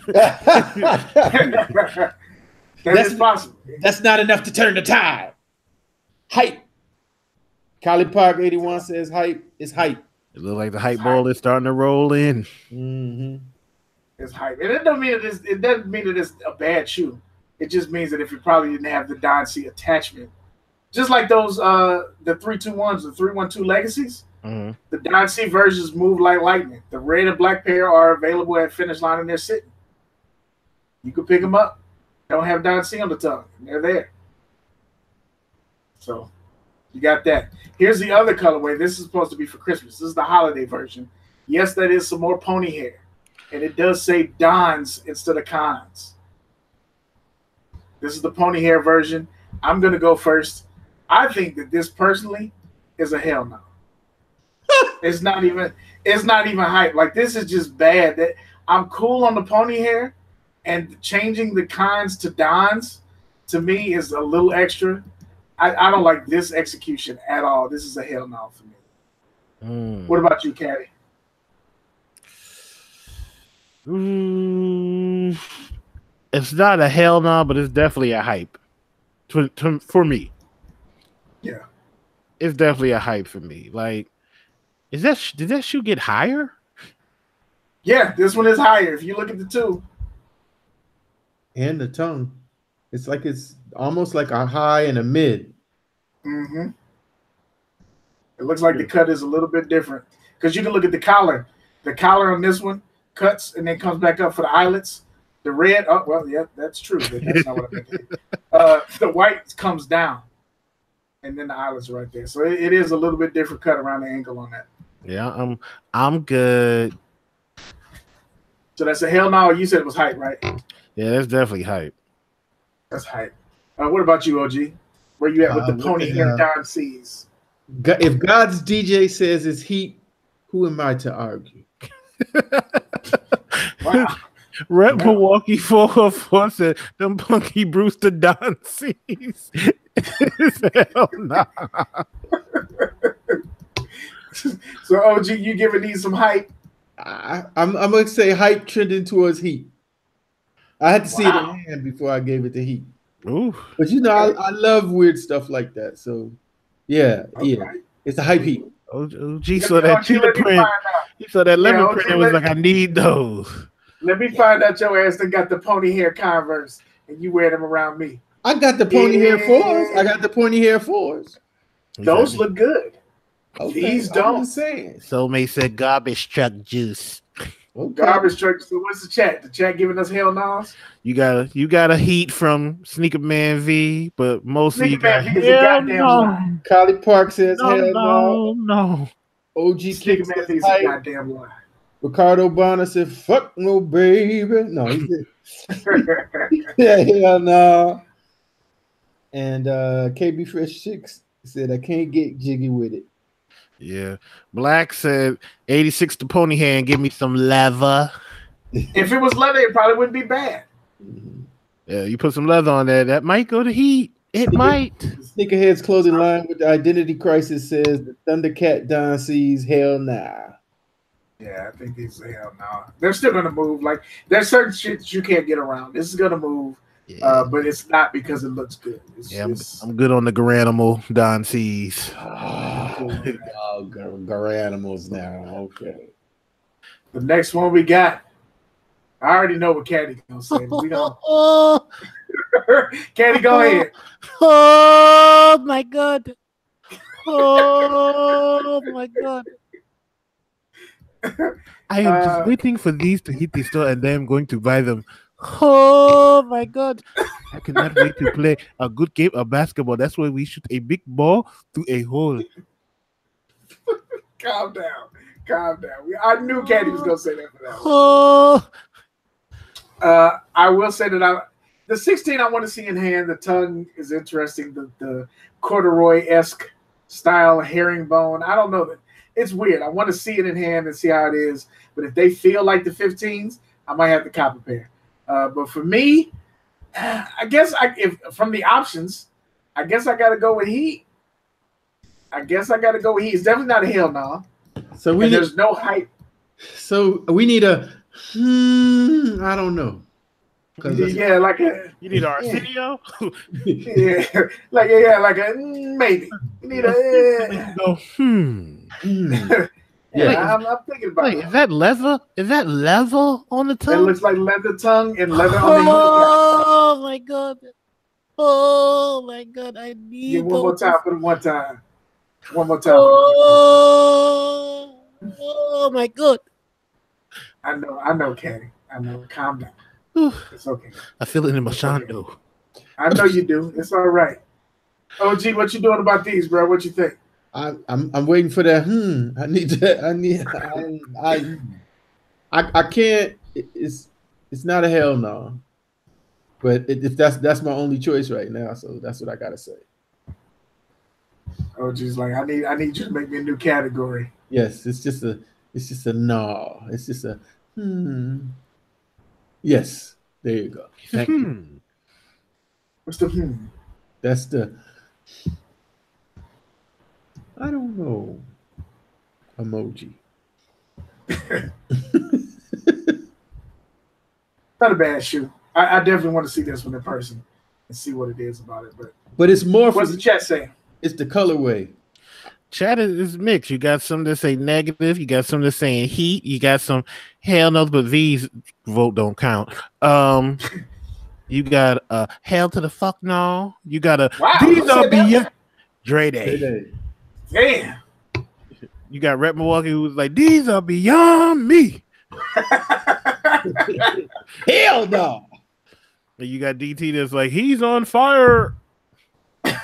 That's possible.
That's not enough to turn the tide. Hype. Kylie Park 81 says hype. It's hype.
It looks like the hype ball is starting to roll in.
Mm-hmm.
It's hype. And it doesn't mean that it's a bad shoe. It just means that if it probably didn't have the Don C attachment, just like those the 321s, the 312 Legacies, the Don C versions move like lightning. The red and black pair are available at Finish Line and they're sitting. You can pick them up. They don't have Don C on the tongue. They're there. So you got that. Here's the other colorway. This is supposed to be for Christmas. This is the holiday version. Yes, that is some more pony hair. And it does say Dons instead of Cons. This is the pony hair version. I'm going to go first. I think that this personally is a Hell Naw. It's not even hype. Like, this is just bad. That I'm cool on the pony hair, and changing the Cons to Dons to me is a little extra. I don't like this execution at all. This is a Hell Naw for me. What about you, Kadi?
It's not a hell no, but it's definitely a hype for me.
Yeah,
it's definitely a hype for me. Like, did that shoe get higher?
Yeah, this one is higher. If you look at the two.
And the tongue. It's like it's almost like a high and a mid.
Mm-hmm. It looks like the cut is a little bit different. Because you can look at the collar. The collar on this one cuts and then comes back up for the eyelets. The red, oh, well, yeah, that's true. But that's not what I meant. The white comes down. And then the eyelets are right there. So it is a little bit different cut around the ankle on that.
Yeah, I'm good.
So that's a hell no. You said it was hype, right?
Yeah, that's definitely hype.
That's hype. What about you, OG? Where you at with the pony hair Don C's?
If God's DJ says it's heat, who am I to argue?
Wow.
Rep Milwaukee 404 said them Punky Brewster Don C's. Hell nah.
So OG, you giving these some hype?
I'm gonna say hype trending towards heat. I had to see it in hand before I gave it to heat.
Ooh.
But I love weird stuff like that. So yeah, it's a hype heat.
OG saw that cheetah print. He saw that lemon print and was like, I need those.
Let me find out your ass that got the pony hair Converse and you wear them around me.
I got the pony hair 4s. I got the pony hair 4s.
Those look good.
Okay,
these don't.
Soulmate said garbage truck juice.
Okay. Garbage truck. So what's the chat? The chat giving us hell no's?
You got a heat from Sneaker Man V, but mostly
Sneaker
you got
Man V is a goddamn lie.
Kali Park says hell
no.
OG
Sneaker Man V is a goddamn lie.
Ricardo Bonner said, fuck no, baby. No, he said, yeah, hell no. And KB Fresh 6 said, I can't get jiggy with it.
Yeah. Black said, 86 to pony hair and give me some leather.
If it was leather, it probably wouldn't be bad.
Yeah, you put some leather on there, that might go to heat. It might.
Sneakerhead's clothing line with the identity crisis says, the Thundercat Don sees hell nah.
Yeah, I think these are hell no. They're still gonna move. Like there's certain shit that you can't get around. This is gonna move, but it's not because it looks good.
I'm good on the Garanimal Don C's.
Garanimals now. Okay.
The next one we got. I already know what Kadi gonna say. But we don't. Kadi, go ahead.
Oh my god. Oh my god. I am just waiting for these to hit the store and then I'm going to buy them. Oh my god. I cannot wait to play a good game of basketball. That's why we shoot a big ball through a hole.
Calm down. I knew Kadi was gonna say that for that one. I will say that the 16 I want to see in hand. The tongue is interesting. The corduroy-esque style herringbone. I don't know that. It's weird. I want to see it in hand and see how it is. But if they feel like the 15s, I might have to cop a pair. But for me, I guess if from the options, I guess I got to go with heat. It's definitely not a hell no.
So
there's no hype.
So we need a I don't know.
Yeah, like a
you need Arsenio.
Yeah, like a maybe. You need a
Yeah,
I'm thinking about it.
Is that leather? Is that leather on the tongue?
It looks like leather tongue and leather on the heel.
Oh my god! Oh my god! I need
one more time. Put it one time. One more time.
Oh my god!
I know, Kadi. I know. Calm down. It's okay.
I feel it in my shando.
Okay. I know you do. It's all right. OG, what you doing about these, bro? What you think?
I'm waiting for that. I can't. It's not a hell no. But if that's my only choice right now, so that's what I gotta say.
OG's like, I need you to make me a new category.
Yes, it's just a no. It's just a Yes, there you go. Thank you.
What's the
That's the I don't know emoji.
Not a bad shoe. I definitely want to see this one in person and see what it is about it.
But it's more.
What's the chat saying?
It's the colorway.
Chat is mixed. You got some that say negative. You got some that saying heat. You got some hell no, but these vote don't count. You got hell to the fuck no. You got a these are beyond Dre Day.
Damn.
You got Rep Milwaukee who was like, these are beyond me.
Hell no.
And you got DT that's like, he's on fire.
Yes.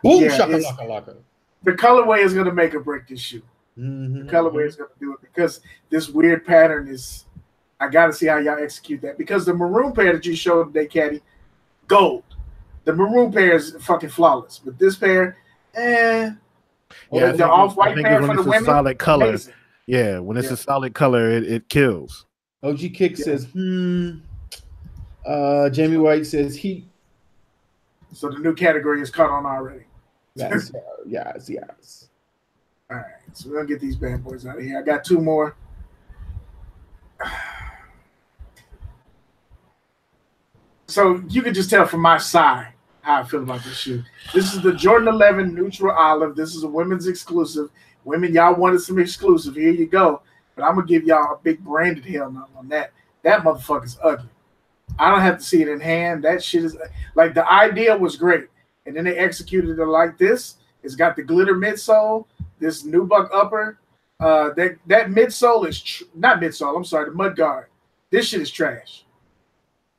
Boom shakalaka.
The colorway is going to make or break this shoe.
Mm-hmm.
The colorway is going to do it because this weird pattern is. I got to see how y'all execute that because the maroon pair that you showed today, Kadi, gold. The maroon pair is fucking flawless, but this pair,
Yeah,
the off-white pair for the women,
solid color.
amazing.
Yeah, when it's a solid color, it kills.
OG Kick says, Jamie White says heat.
So the new category is caught on already.
Yes.
All right, so we're gonna get these bad boys out of here. I got two more. So you can just tell from my side how I feel about this shoe. This is the Jordan 11 Neutral Olive. This is a women's exclusive. Women, y'all wanted some exclusive. Here you go. But I'm going to give y'all a big branded hell no on that. That motherfucker's ugly. I don't have to see it in hand. That shit is like the idea was great. And then they executed it like this. It's got the glitter midsole, this nubuck upper. That midsole is not midsole. I'm sorry, the mud guard. This shit is trash.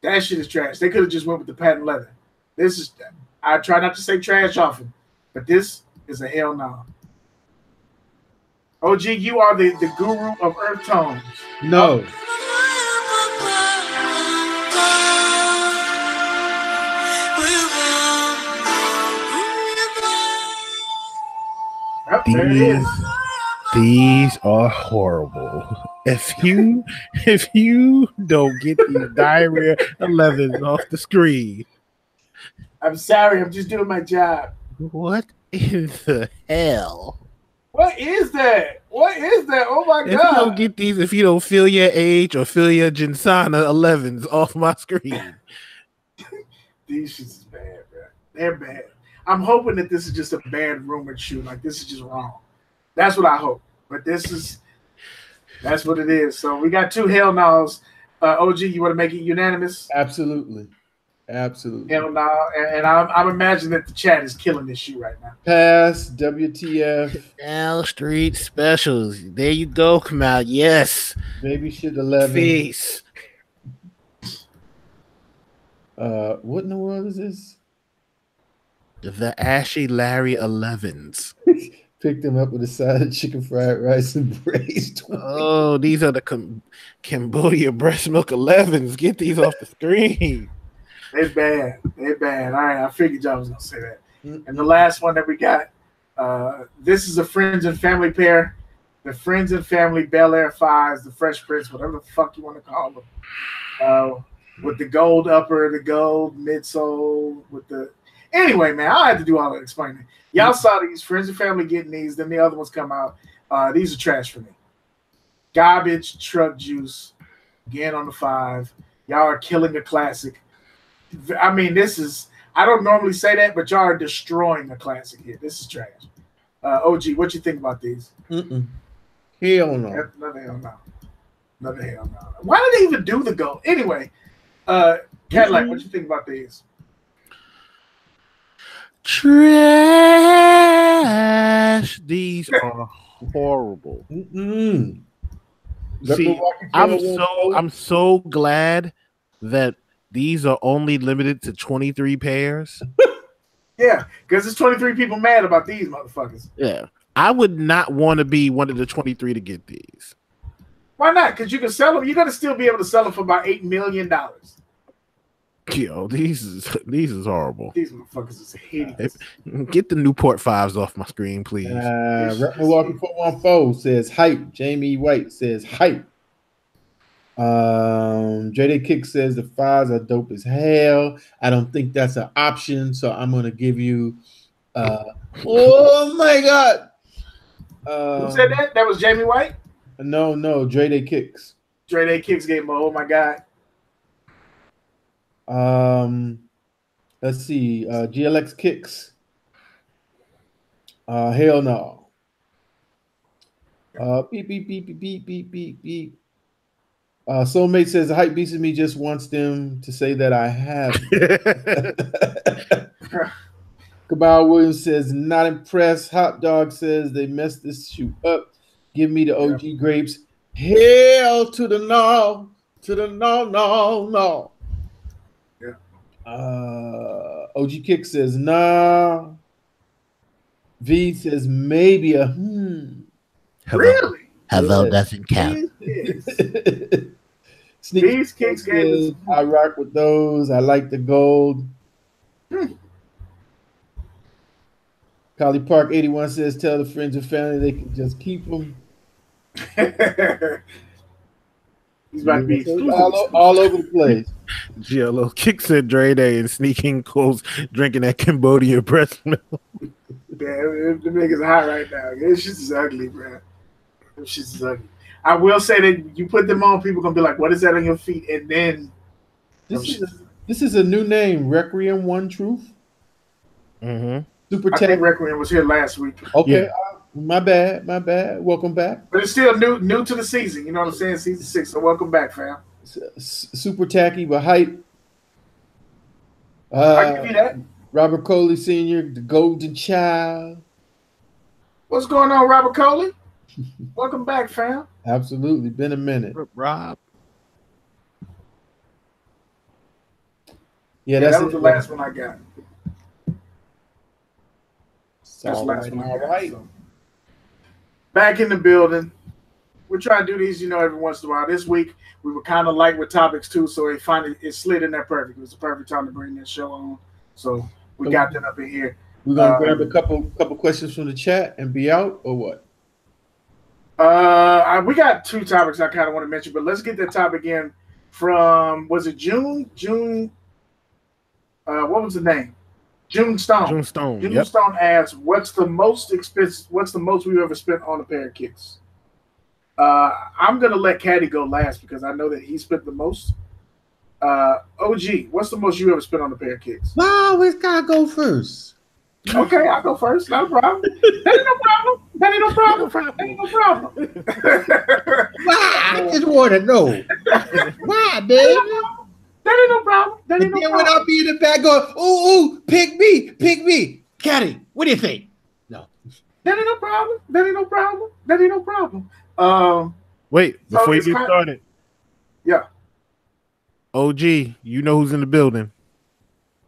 That shit is trash. They could have just went with the patent leather. This is. I try not to say trash often, but this is a hell no. OG, you are the guru of earth tones.
No.
Oh, there it is.
These are horrible. If you don't get these diarrhea 11s off the screen,
I'm sorry. I'm just doing my job.
what in the hell?
What is that? What is that? Oh my
If you
god!
don't get these, if you don't feel your age or feel your Jinsana 11s off my screen,
These shits is bad, bro. They're bad. I'm hoping that this is just a bad rumored shoe. Like this is just wrong. That's what I hope. But that's what it is. So we got two hell no's. OG, you want to make it unanimous?
Absolutely.
Hell no. And I'm imagining that the chat is killing this shoe right now.
Pass. WTF.
L Street Specials. There you go, come out. Yes.
Baby shit 11.
Face.
What in the world is this?
The Ashy Larry 11s.
Picked them up with a side of chicken fried rice and braised.
Oh, these are the Cambodia breast milk 11s. Get these off the screen.
They're bad. They're bad. All right, I figured y'all was gonna say that. And the last one that we got, this is a friends and family pair. The Friends and Family Bel Air 5s, the Fresh Prince, whatever the fuck you want to call them. With the gold upper, the gold midsole, with the anyway, man, I had to do all that explaining. Y'all saw these Friends and Family getting these, then the other ones come out. These are trash for me. Garbage truck juice, again on the 5. Y'all are killing a classic. I mean, this is, I don't normally say that, but y'all are destroying a classic here. This is trash. OG, what you think about these?
Hell no.
Another hell no. Another hell no. Why did they even do the gold? Anyway, Cadillac, what you think about these?
Trash. These are horrible. See, I'm so glad that these are only limited to 23 pairs.
Yeah, because there's 23 people mad about these motherfuckers.
Yeah. I would not want to be one of the 23 to get these.
Why not? Because you can sell them. You're going to still be able to sell them for about $8 million.
Yo, these is horrible.
These motherfuckers is hideous.
Get the Newport 5s off my screen, please.
Rep Milwaukee 414 says hype. Jamie White says hype. JD Kick says the 5s are dope as hell. I don't think that's an option, so I'm gonna give you oh my god.
Who said that? That was Jamie White?
No, JD Kicks.
JD Kicks gave him a oh my god.
Let's see. GLX Kicks. Hell Naw. Beep beep beep beep beep beep beep beep. Soulmate says the hype beast in me just wants them to say that I have. Cabal Williams says not impressed. Hot Dog says they messed this shoe up. Give me the OG grapes. Hell to the no, to the no.
Yeah.
OG Kick says nah. V says maybe a
Really?
Hello doesn't count.
These Kicks games.
I rock with those. I like the gold. Collie Park 81 says tell the friends and family they can just keep them.
He's about to be
all over the place.
GLO Kick said Dre Day and sneaking close drinking that Cambodian breast milk.
Yeah, the niggas hot right now. This shit is ugly, bro. This shit is ugly. I will say that you put them on, people gonna be like, "What is that on your feet?" And then
this is a new name, Requiem One Truth. Super
I think Requiem was here last week.
Okay,
Yeah.
My bad. Welcome back.
But it's still new to the season. You know what I'm saying? Season 6. So welcome back, fam.
Super tacky, but hype.
I give you that.
Robert Coley Sr., the Golden Child.
What's going on, Robert Coley? Welcome back, fam.
Absolutely, been a minute.
Rob.
Yeah,
that was the last one I got. That's the last one I got.
Right.
So. Back in the building. We're trying to do these, every once in a while. This week, we were kind of light with topics, too, so it slid in there perfect. It was the perfect time to bring this show on. So we got that up in here.
We're going to grab a couple questions from the chat and be out, or what?
We got 2 topics I kind of want to mention, but let's get that topic in from, was it June? What was the name? June Stone. June Stone asks, what's the most we've ever spent on a pair of kicks? I'm going to let Kadi go last because I know that he spent the most. OG, what's the most you ever spent on a pair of kicks?
No, always got to go first.
Okay, I'll go first. Not a problem. That ain't no problem.
Why? I just want to know. Why, baby?
That ain't no problem.
Then when I'll be in the back going, ooh, pick me. Kadi, what do you think? No.
That ain't no problem.
Wait, before you get started.
Yeah.
OG, you know who's in the building.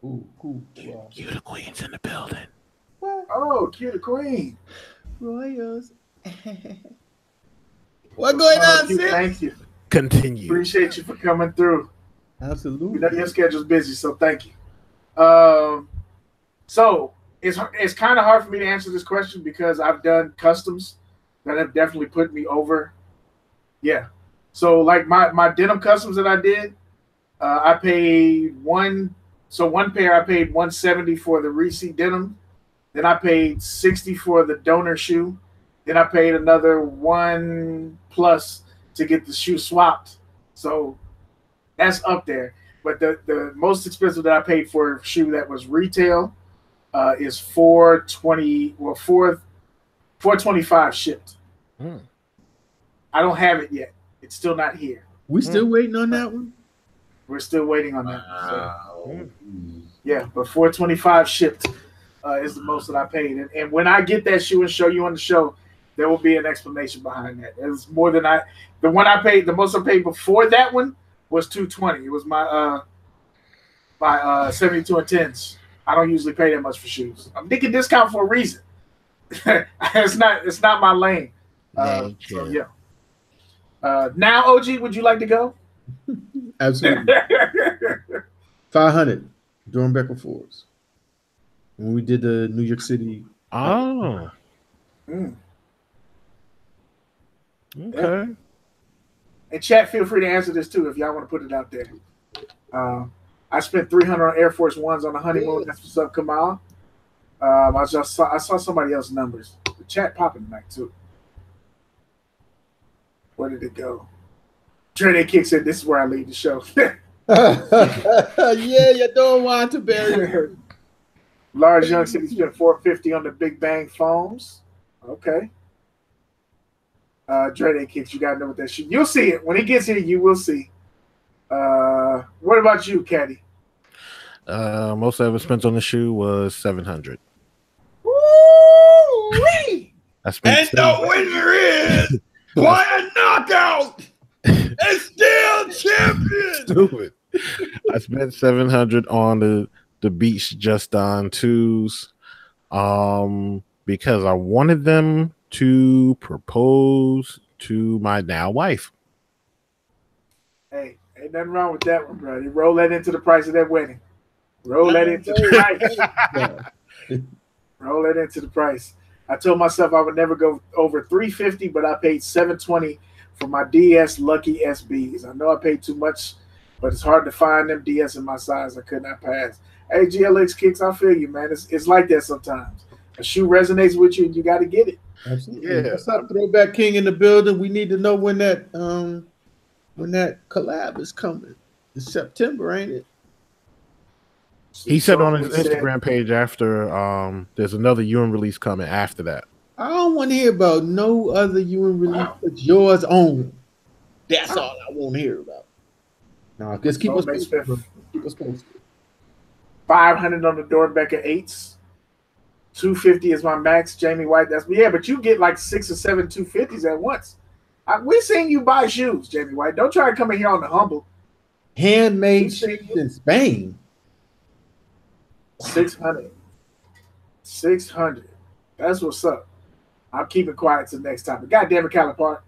Ooh, cool.
Wow. Q the Queen's in the building.
Oh, Q the Queen.
Royals. What going on, sis?
Thank you.
Continue.
Appreciate you for coming through.
Absolutely.
We know your schedule's busy, so thank you. So it's kind of hard for me to answer this question because I've done customs that have definitely put me over. Yeah. So like my denim customs that I did, I paid one pair I paid $170 for the Reese denim. Then I paid $60 for the donor shoe. Then I paid another $1+ to get the shoe swapped. So that's up there. But the most expensive that I paid for a shoe that was retail is $425 shipped. I don't have it yet. It's still not here.
We still waiting on that one?
We're still waiting on that. So, yeah, but $425 shipped is the most that I paid. And when I get that shoe and show you on the show, there will be an explanation behind that. It was more than the most I paid before that one was $220. It was my 72 and 10s. I don't usually pay that much for shoes. I'm making discount for a reason. It's not my lane. So yeah. Now, OG, would you like to go?
Absolutely. 500 during Becker Fords when we did the New York City.
Oh. Okay.
Yeah. And chat, feel free to answer this too if y'all want to put it out there. I spent $300 on Air Force Ones on the honeymoon. That's what's up, Kamal. I saw somebody else's numbers. The chat popping tonight too. Where did it go? Trinity Kick said, "This is where I leave the show."
Yeah, you don't want to bury.
Large Young City spent $450 on the Big Bang foams. Okay. Dre Kicks, you gotta know what that shit. You'll see it when he gets here. You will see. What about you, Kadi?
Most I ever spent on the shoe was $700.
Woo-wee!
I spent.
And the winner is Blind Knockout. It's still champion.
Stupid. I spent $700 on the Beach Just On 2s, because I wanted them to propose to my now wife.
Hey, ain't nothing wrong with that one, bro. You roll that into the price of that wedding. Roll that into the price. Roll that into the price. I told myself I would never go over $350, but I paid $720 for my DS Lucky SBs. I know I paid too much, but it's hard to find them DS in my size. I could not pass. Hey, GLX Kicks, I feel you, man. It's like that sometimes. A shoe resonates with you, and you got to get it.
Absolutely. Yeah. What's up, Throwback King in the building? We need to know when that collab is coming. It's September, ain't it?
He said on his Instagram page after there's another UN release coming after that.
I don't want to hear about no other UN release but yours own. That's all I want to hear about. No, just keep us posted. Keep us posted.
$500 on the Dorbecker 8s. $250 is my max. Jamie White. But you get like 6 or 7 $250s at once. We seen you buy shoes, Jamie White. Don't try to come in here on the humble.
Handmade shoes in Spain.
600. That's what's up. I'm keeping quiet till next time. But goddamn it, Calipart.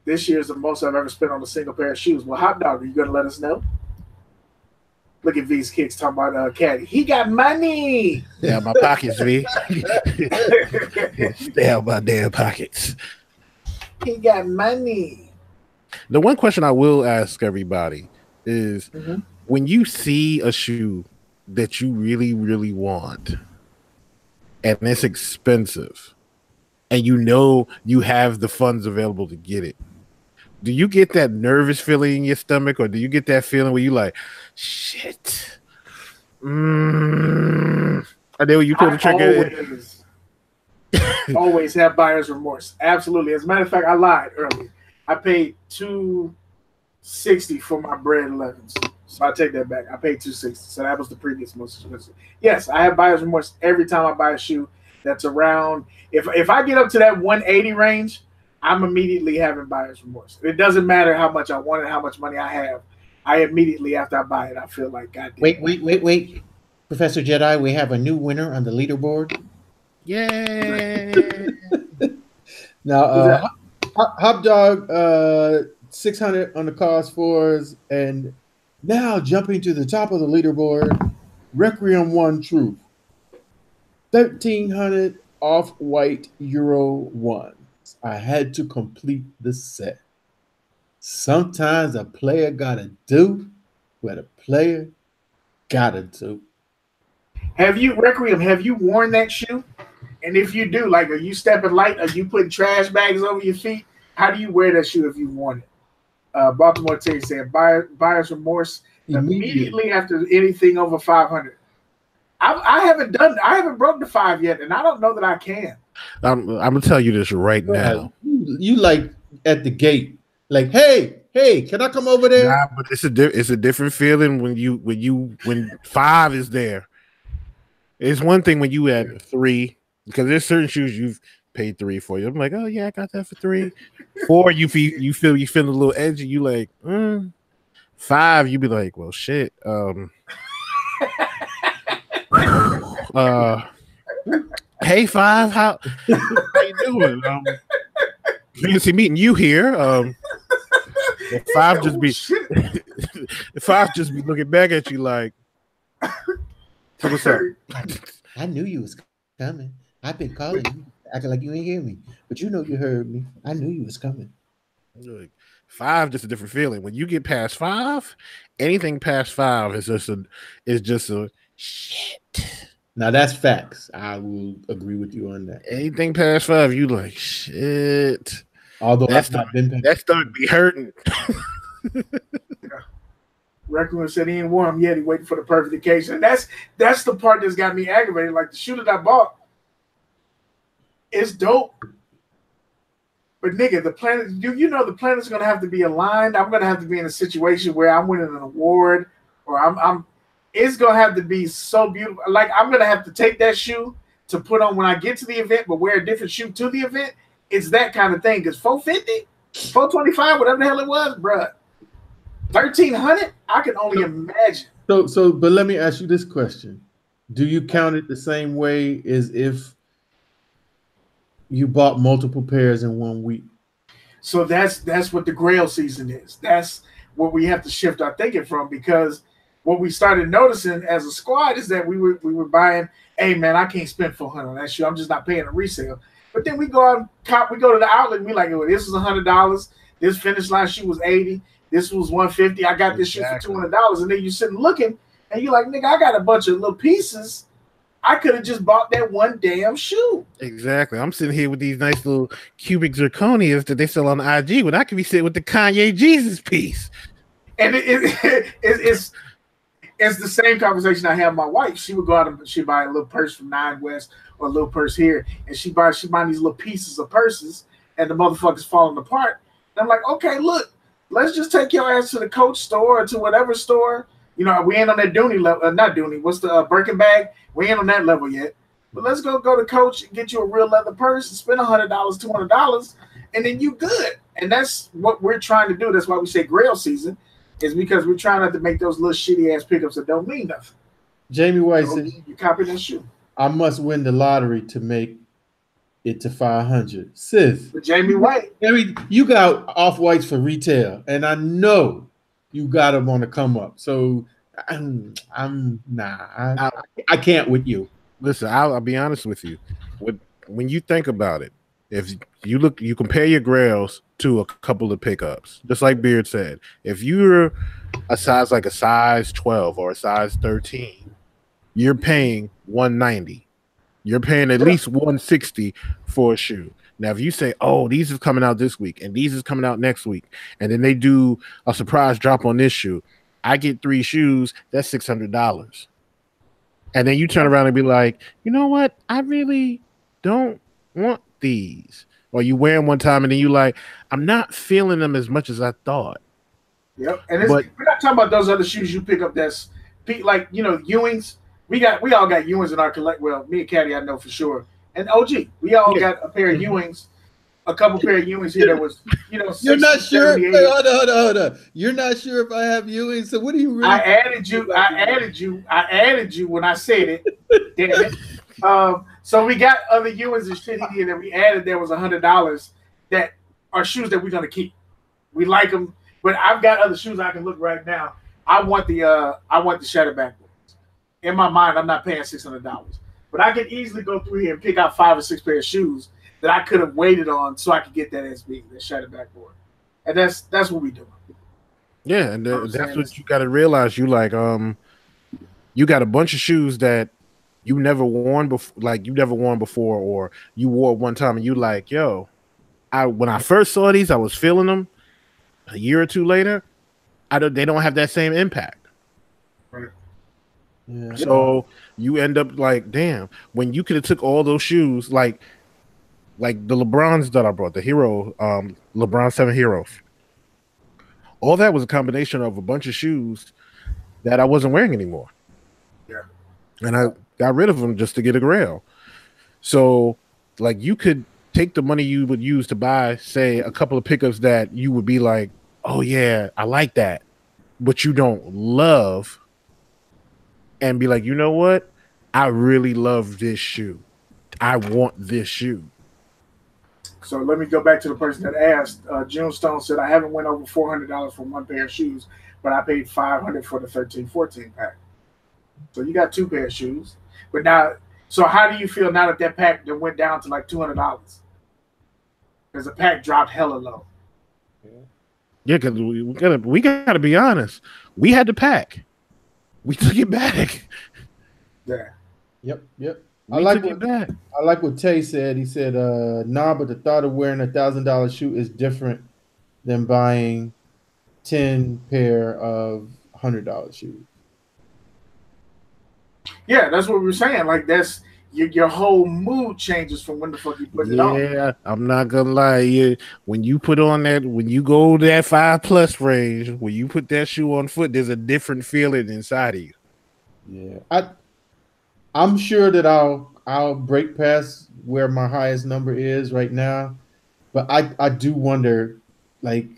This year's the most I've ever spent on a single pair of shoes. Well, Hot Dog, are you going to let us know? Look at V's Kicks talking about Kadi. He got money.
Stay out my pockets, V. Stay out my damn pockets.
He got money.
The one question I will ask everybody is, when you see a shoe that you really, really want, and it's expensive, and you know you have the funds available to get it, do you get that nervous feeling in your stomach, or do you get that feeling where you like, shit? I know you pull the trigger.
Always have buyer's remorse. Absolutely. As a matter of fact, I lied earlier. I paid $260 for my Bread 11s. So I take that back. I paid $260. So that was the previous most expensive. Yes, I have buyer's remorse every time I buy a shoe that's around. If I get up to that 180 range, I'm immediately having buyer's remorse. It doesn't matter how much I want it, how much money I have. I immediately, after I buy it, I feel like, God damn.
Wait. Professor Jedi, we have a new winner on the leaderboard.
Yay!
Now, Hop Dog, 600 on the cause fours, and now jumping to the top of the leaderboard, Requiem One Truth, 1,300 off-white Euro 1. I had to complete the set. Sometimes a player gotta do what a player gotta do.
Have you worn that shoe? And if you do, like, are you stepping light? Are you putting trash bags over your feet? How do you wear that shoe if you've worn it? Baltimore Terry said, buyer's remorse immediately after anything over 500. I haven't broke the 5 yet, and I don't know that I can.
I'm gonna tell you this right now.
You like at the gate, like, hey, can I come over there?
Nah, but it's a different feeling when 5 is there. It's one thing when you at 3, because there's certain shoes you've paid 3 for. I'm like, oh yeah, I got that for 3. 4, you feel a little edgy. You like 5, you be like, well, shit. Hey 5, how you doing? Fancy meeting you here. 5 just be 5 just be looking back at you like, so what's up?
I knew you was coming. I've been calling you, acting like you ain't hear me, but you know you heard me. I knew you was coming.
5 just a different feeling. When you get past 5, anything past 5 is just a shit.
Now that's facts. I will agree with you on that.
Anything past 5, you like shit.
Although
that start be hurting.
Raccoon said he ain't wore him yet. He waiting for the perfect occasion. And that's the part that's got me aggravated. Like the shoe that I bought, it's dope. But nigga, the planet, you know the planet's gonna have to be aligned. I'm gonna have to be in a situation where I'm winning an award, or I'm it's gonna have to be so beautiful. Like I'm gonna have to take that shoe to put on when I get to the event, but wear a different shoe to the event. It's that kind of thing. Because 450, 425, whatever the hell it was, bruh. 1,300, I can only imagine.
So, but let me ask you this question: do you count it the same way as if you bought multiple pairs in 1 week?
So that's what the Grail season is. That's what we have to shift our thinking from, because what we started noticing as a squad is that we were buying. Hey man, I can't spend $400 on that shoe. I'm just not paying a resale. But then we go out, we go to the outlet, and we like, well, this was $100. This Finish Line shoe was $80. This was $150. I got this shoe for $200, and then you're sitting looking, and you're like, nigga, I got a bunch of little pieces. I could have just bought that one damn shoe.
Exactly. I'm sitting here with these nice little cubic zirconias that they sell on IG when I could be sitting with the Kanye Jesus piece.
And it's the same conversation I had with my wife. She would go out and she'd buy a little purse from Nine West or a little purse here, and she buy these little pieces of purses, and the motherfuckers falling apart. And I'm like, okay, look, let's just take your ass to the Coach store or to whatever store. You know, we ain't on that Dooney level. Not Dooney. What's the Birkin bag? We ain't on that level yet. But let's go to Coach and get you a real leather purse and spend $100, $200, and then you good. And that's what we're trying to do. That's why we say Grail season, is because we're trying not to make those little shitty ass pickups that don't mean nothing.
Jamie White says,
you copy that shoe.
I must win the lottery to make it to 500. Sis,
but Jamie White,
you got off-whites for retail, and I know you got them on the come up. So I can't with you.
Listen, I'll be honest with you. When you think about it, if you compare your Grails to a couple of pickups, just like Beard said, if you're a size 12 or a size 13, you're paying $190. You're paying at least $160 for a shoe. Now, if you say, oh, these is coming out this week and these is coming out next week, and then they do a surprise drop on this shoe, I get 3 shoes, that's $600. And then you turn around and be like, you know what? I really don't want these. Or you wear them one time and then you like, I'm not feeling them as much as I thought.
Yep. And we're not talking about those other shoes you pick up that's like, you know, Ewings. We all got Ewings in our collect. Well, me and Kadi, I know for sure. And OG, we all got a pair of Ewings, a couple pair of Ewings here that was, you know,
you're not sure. Wait, hold on. You're not sure if I have Ewings. So what do you really?
I added you when I said it. Damn it. So we got other Ewings and shit here that we added. There was $100 that are shoes that we're gonna keep. We like them, but I've got other shoes I can look right now. I want the Shatterback ones. In my mind, I'm not paying $600, but I can easily go through here and pick out 5 or 6 pairs of shoes that I could have waited on so I could get that SB, that Shatterback board, and that's what we do.
Yeah, and that's what you got to realize. You like you got a bunch of shoes that you never worn before, or you wore one time, and you like, yo, when I first saw these, I was feeling them. A year or two later, they don't have that same impact.
Right.
Yeah.
So you end up like, damn, when you could have took all those shoes, like the LeBrons that I brought, the Hero, LeBron 7 Heroes. All that was a combination of a bunch of shoes that I wasn't wearing anymore.
Yeah.
And I got rid of them just to get a Grail. So, like, you could take the money you would use to buy, say, a couple of pickups that you would be like, oh, yeah, I like that, but you don't love, and be like, you know what? I really love this shoe. I want this shoe.
So let me go back to the person that asked. June Stone said, I haven't went over $400 for one pair of shoes, but I paid $500 for the 13-14 pack. So you got 2 pair of shoes. But now, so how do you feel now that pack that went down to like $200? Because the pack dropped hella low.
Yeah, because we gotta be honest. We had the pack. We took it back.
Yeah.
Yep.
I like
what Tay said. He said, nah, but the thought of wearing $1,000 shoe is different than buying 10 pair of $100 shoes.
Yeah, that's what we were saying. Like that's your whole mood changes from when the fuck you put it on.
Yeah, I'm not gonna lie. When you put on that, when you go to that 5+ range, when you put that shoe on foot, there's a different feeling inside of you.
Yeah, I'm sure that I'll break past where my highest number is right now, but I do wonder, like,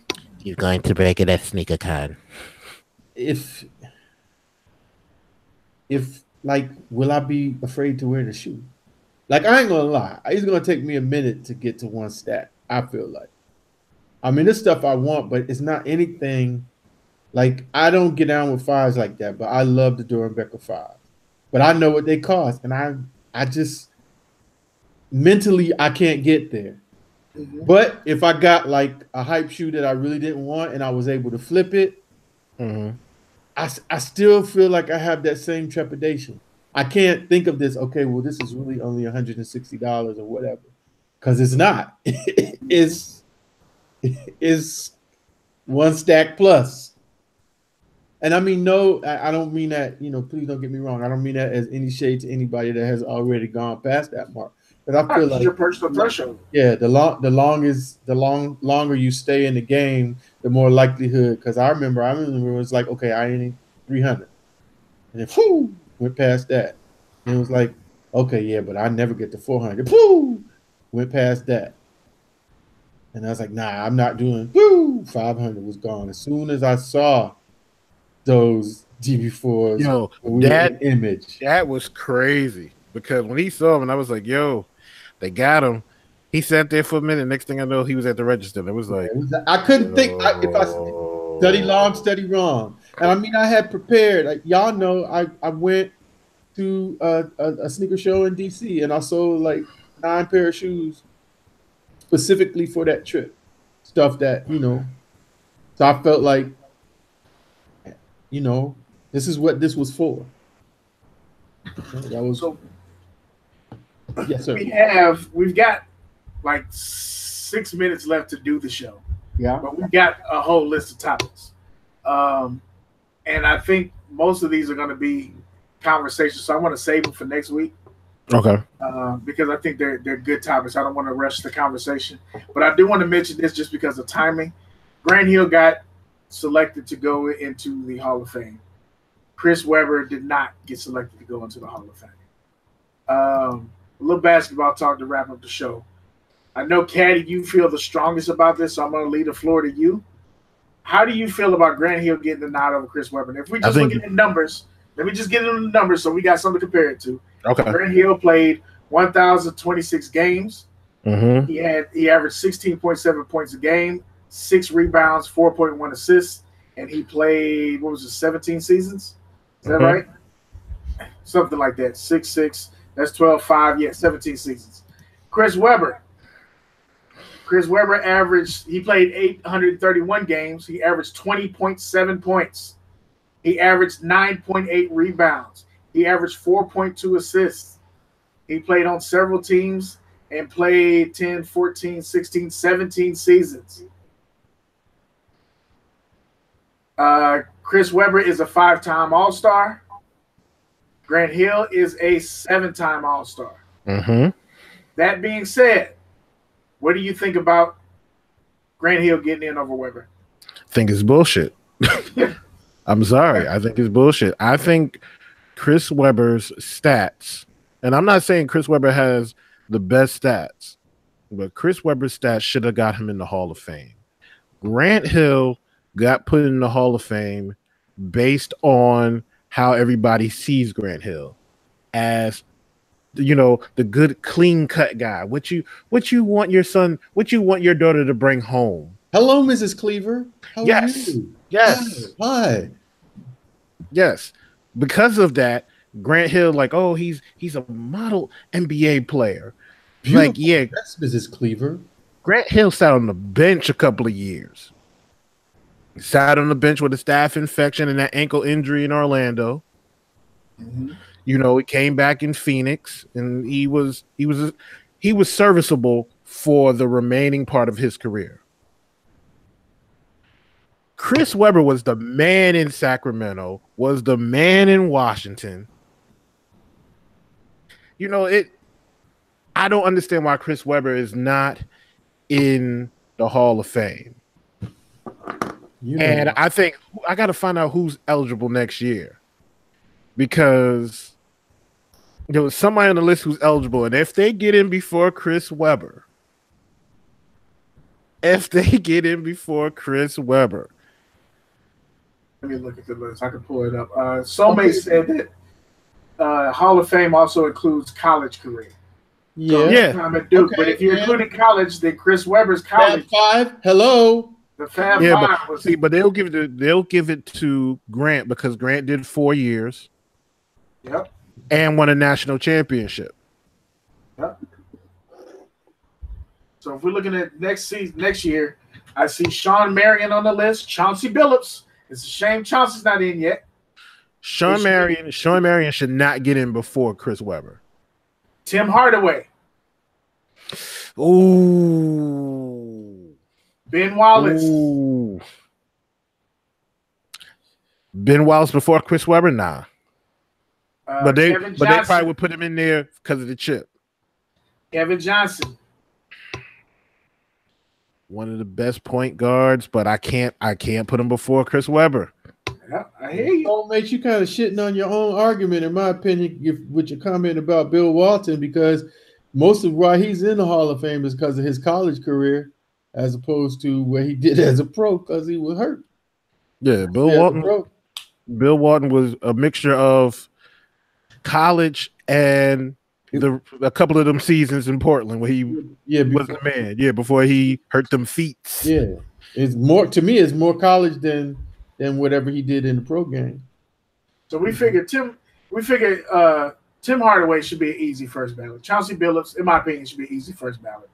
you're going to break it at SneakerCon.
If like, will I be afraid to wear the shoe? Like, I ain't gonna lie, it's gonna take me a minute to get to one stat. I feel like, I mean, this stuff I want, but it's not anything. Like, I don't get down with 5s like that, but I love the Dorenbecker 5. But I know what they cost, and I just mentally I can't get there. Mm-hmm. But if I got like a hype shoe that I really didn't want and I was able to flip it,
mm-hmm.
I still feel like I have that same trepidation. I can't think of this, okay, well, this is really only $160 or whatever, because it's not. It's one stack plus. And I mean, no, I don't mean that, please don't get me wrong. I don't mean that as any shade to anybody that has already gone past that mark. But I feel like
your personal threshold.
Yeah, the longer you stay in the game, the more likelihood. Because I remember it was like, okay, I need 300, and then whoo, went past that, and it was like, okay, yeah, but I never get to 400. Whoo, went past that, and I was like, nah, I'm not doing. Whoo, 500 was gone as soon as I saw those DB4s.
Yo, that image, that was crazy, because when he saw them, I was like, yo, they got him. He sat there for a minute. Next thing I know, he was at the register. It was like,
I couldn't think if I study long, study wrong. And I mean, I had prepared. Like, y'all know, I went to a sneaker show in DC, and I sold like 9 pair of shoes specifically for that trip. Stuff that, so I felt like, this is what this was for. That was so. Yes, sir.
We've got like 6 minutes left to do the show.
Yeah.
But we've got a whole list of topics. And I think most of these are going to be conversations. So I want to save them for next week.
Okay.
Because I think they're good topics. I don't want to rush the conversation. But I do want to mention this just because of timing. Grant Hill got selected to go into the Hall of Fame. Chris Webber did not get selected to go into the Hall of Fame. A little basketball talk to wrap up the show. I know, Kadi, you feel the strongest about this, so I'm going to leave the floor to you. How do you feel about Grant Hill getting the nod over Chris Webber? And if we just look at the numbers, let me just get into the numbers so we got something to compare it to.
Okay.
Grant Hill played 1,026 games.
Mm-hmm.
He averaged 16.7 points a game, 6 rebounds, 4.1 assists, and he played, 17 seasons? Is that right? Something like that. 6'6". That's 12-5. Yeah, 17 seasons. Chris Webber averaged, he played 831 games. He averaged 20.7 points. He averaged 9.8 rebounds. He averaged 4.2 assists. He played on several teams and played 10, 14, 16, 17 seasons. Chris Webber is a 5-time All-Star. Grant Hill is a 7-time All-Star.
Mm-hmm.
That being said, what do you think about Grant Hill getting in over Webber?
I think it's bullshit. I'm sorry. I think it's bullshit. I think Chris Webber's stats, and I'm not saying Chris Webber has the best stats, but Chris Webber's stats should have got him in the Hall of Fame. Grant Hill got put in the Hall of Fame based on how everybody sees Grant Hill as, the good, clean cut guy. What you want your son, what you want your daughter to bring home.
Hello, Mrs. Cleaver. How are you?
Yes.
Hi.
Yes. Because of that, Grant Hill, he's a model NBA player.
Beautiful. That's Mrs. Cleaver.
Grant Hill sat on the bench a couple of years. He sat on the bench with a staph infection and that ankle injury in Orlando.
Mm-hmm.
He came back in Phoenix, and he was serviceable for the remaining part of his career. Chris Webber was the man in Sacramento, was the man in Washington. You know, I don't understand why Chris Webber is not in the Hall of Fame. And I think I got to find out who's eligible next year, because there was somebody on the list who's eligible, and if they get in before Chris Webber, let me
look at the list. I can pull it up. Soulmate said that Hall of Fame also includes college career.
Yeah.
Time at Duke. But if you're including college, then Chris Webber's college.
Fab 5. Hello.
The Fab Five was.
But they'll give it to Grant, because Grant did 4 years.
Yep.
And won a national championship.
Yep. So if we're looking at next year, I see Sean Marion on the list, Chauncey Billups. It's a shame Chauncey's not in yet.
Sean Marion should not get in before Chris Webber.
Tim Hardaway.
Ooh.
Ben Wallace.
Ooh. Ben Wallace before Chris Webber? Nah. But they probably would put him in there because of the chip.
Kevin Johnson.
One of the best point guards, but I can't put him before Chris Webber.
Yeah, I hear you.
Don't make you kind of shitting on your own argument, in my opinion, with your comment about Bill Walton, because most of why he's in the Hall of Fame is because of his college career, as opposed to what he did as a pro, because he was hurt.
Yeah, Bill Walton was a mixture of college and a couple of them seasons in Portland where he was the man. Yeah, before he hurt them feet.
Yeah, it's more college than whatever he did in the pro game.
So we figured Tim Hardaway should be an easy first ballot. Chauncey Billups, in my opinion, should be an easy first ballot.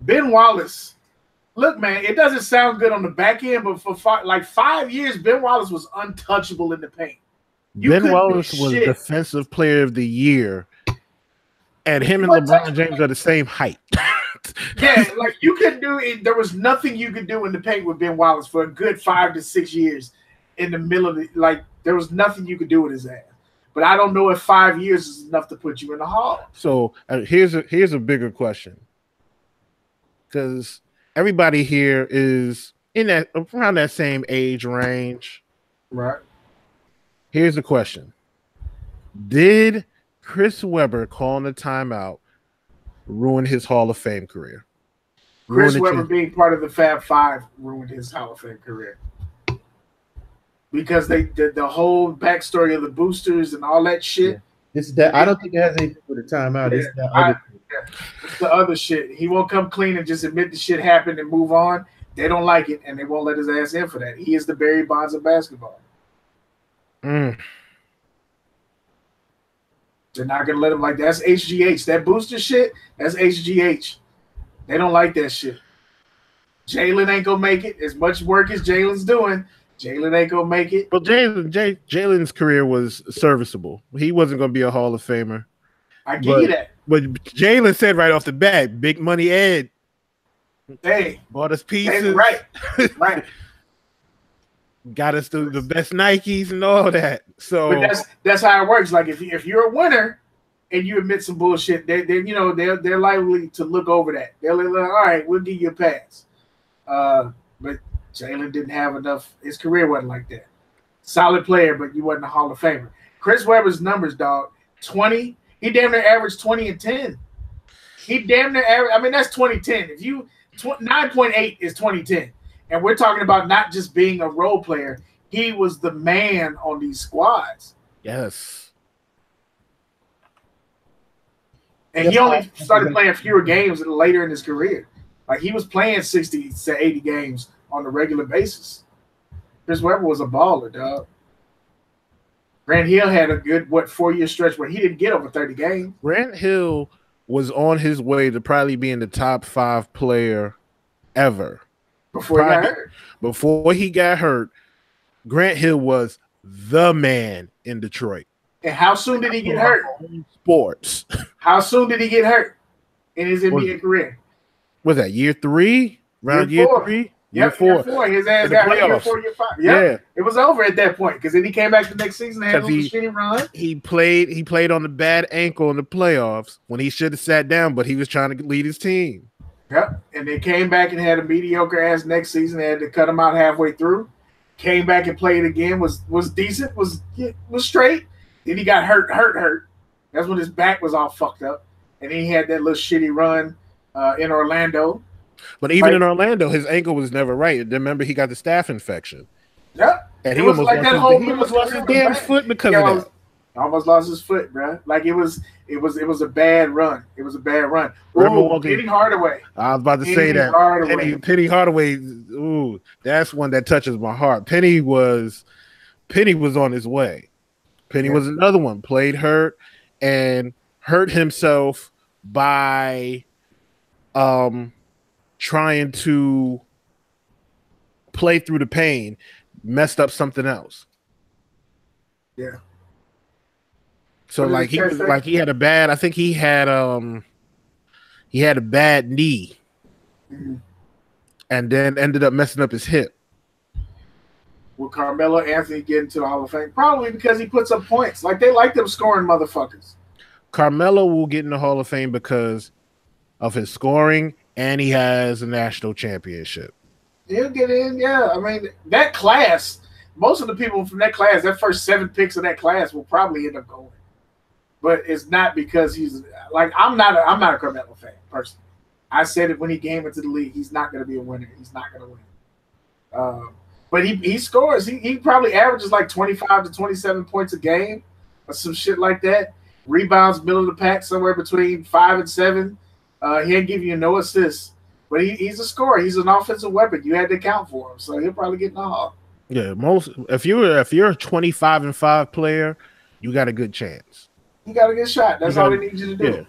Ben Wallace. Look, man, it doesn't sound good on the back end, but for 5 years, Ben Wallace was untouchable in the paint.
Ben Wallace was Defensive Player of the Year, and him and LeBron James are the same height.
Yeah, like you couldn't do it. There was nothing you could do in the paint with Ben Wallace for a good 5 to 6 years. In the middle of there was nothing you could do with his ass. But I don't know if 5 years is enough to put you in the Hall.
So here's a bigger question, because everybody here is around that same age range,
right?
Here's the question: did Chris Webber calling the timeout ruin his Hall of Fame career?
Chris Webber being part of the Fab Five ruined his Hall of Fame career, because they did the whole backstory of the boosters and all that shit.
Yeah. It's that I don't think it has anything to do with the timeout. It's
it's the other shit. He won't come clean and just admit the shit happened and move on. They don't like it, and they won't let his ass in for that. He is the Barry Bonds of basketball. They're not gonna let him that's HGH. That booster shit, that's HGH. They don't like that shit. Jalen ain't gonna make it. As much work as Jalen's doing, Jalen ain't gonna make it.
Well, Jalen's career was serviceable. He wasn't gonna be a Hall of Famer.
I give you that.
But Jalen said right off the bat, big money Ed.
Hey,
bought us pieces.
Right.
Got us the best Nikes and all that. So
but that's how it works. Like if you're a winner and you admit some bullshit, they're likely to look over that. They're like, all right, we'll give you a pass. But Jalen didn't have enough. His career wasn't like that. Solid player, but you wasn't a Hall of Famer. Chris Webber's numbers, dog, 20. He damn near averaged 20 and 10. He damn near average. I mean, that's 2010. If you 9.8 is 2010. And we're talking about not just being a role player. He was the man on these squads.
Yes.
And he only started playing fewer games later in his career. Like, he was playing 60 to 80 games on a regular basis. Chris Webber was a baller, dog. Grant Hill had a good, 4-year stretch where he didn't get over 30 games.
Grant Hill was on his way to probably being the top 5 player ever.
Before
he got hurt, Grant Hill was the man in Detroit.
And how soon did he get hurt?
Sports.
How soon did he get hurt in his NBA career?
Was that year 3? Around year 3?
Year 4. His ass got hurt year 4, year 5. Yeah, it was over at that point because then he came back the next season and had a shitty run.
He played on the bad ankle in the playoffs when he should have sat down, but he was trying to lead his team.
Yep, and they came back and had a mediocre ass next season. They had to cut him out halfway through. Came back and played again. Was decent. Was straight. Then he got hurt. That's when his back was all fucked up. And then he had that little shitty run in Orlando.
But even in Orlando, his ankle was never right. Remember, he got the staph infection.
Yeah,
and he almost lost his damn foot because of that.
Almost lost his foot, bro. Like it was a bad run. It was a bad run. Penny Hardaway.
I was about to say that. Penny Hardaway. Ooh, that's one that touches my heart. Penny was on his way. Penny was another one. Played hurt and hurt himself by trying to play through the pain. Messed up something else.
Yeah.
So he had a bad. I think he had a bad knee, and then ended up messing up his hip.
Will Carmelo Anthony get into the Hall of Fame? Probably because he puts up points. Like they like them scoring motherfuckers.
Carmelo will get in the Hall of Fame because of his scoring, and he has a national championship.
He'll get in. Yeah, I mean that class. Most of the people from that class, that first 7 picks of that class, will probably end up going. But it's not because he's like I'm not a Carmelo fan personally. I said it when he came into the league. He's not going to be a winner. He's not going to win. But he scores. He probably averages like 25 to 27 points a game or some shit like that. Rebounds, middle of the pack, somewhere between 5 and 7. He ain't give you no assists, but he's a scorer. He's an offensive weapon. You had to account for him, so he'll probably get in the Hall.
Yeah, if you're a 25-5 player, you got a good chance.
You got a good shot. That's all they need you to do. Yeah.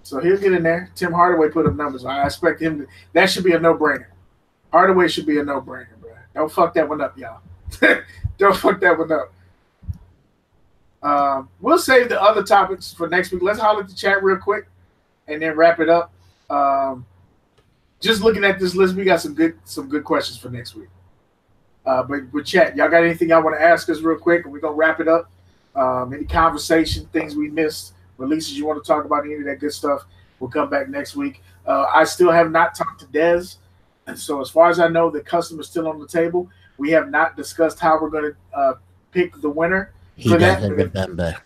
So he'll get in there. Tim Hardaway put up numbers. I expect him to. That should be a no-brainer. Hardaway should be a no-brainer, bro. Don't fuck that one up, y'all. Don't fuck that one up. We'll save the other topics for next week. Let's holler at the chat real quick and then wrap it up. Just looking at this list, we got some good questions for next week. But with chat, y'all got anything y'all want to ask us real quick, and we're gonna wrap it up. Any conversation, things we missed, releases you want to talk about, any of that good stuff, we'll come back next week. I still have not talked to Dez, and so as far as I know, the customer's still on the table. We have not discussed how we're going to pick the winner.
He doesn't remember.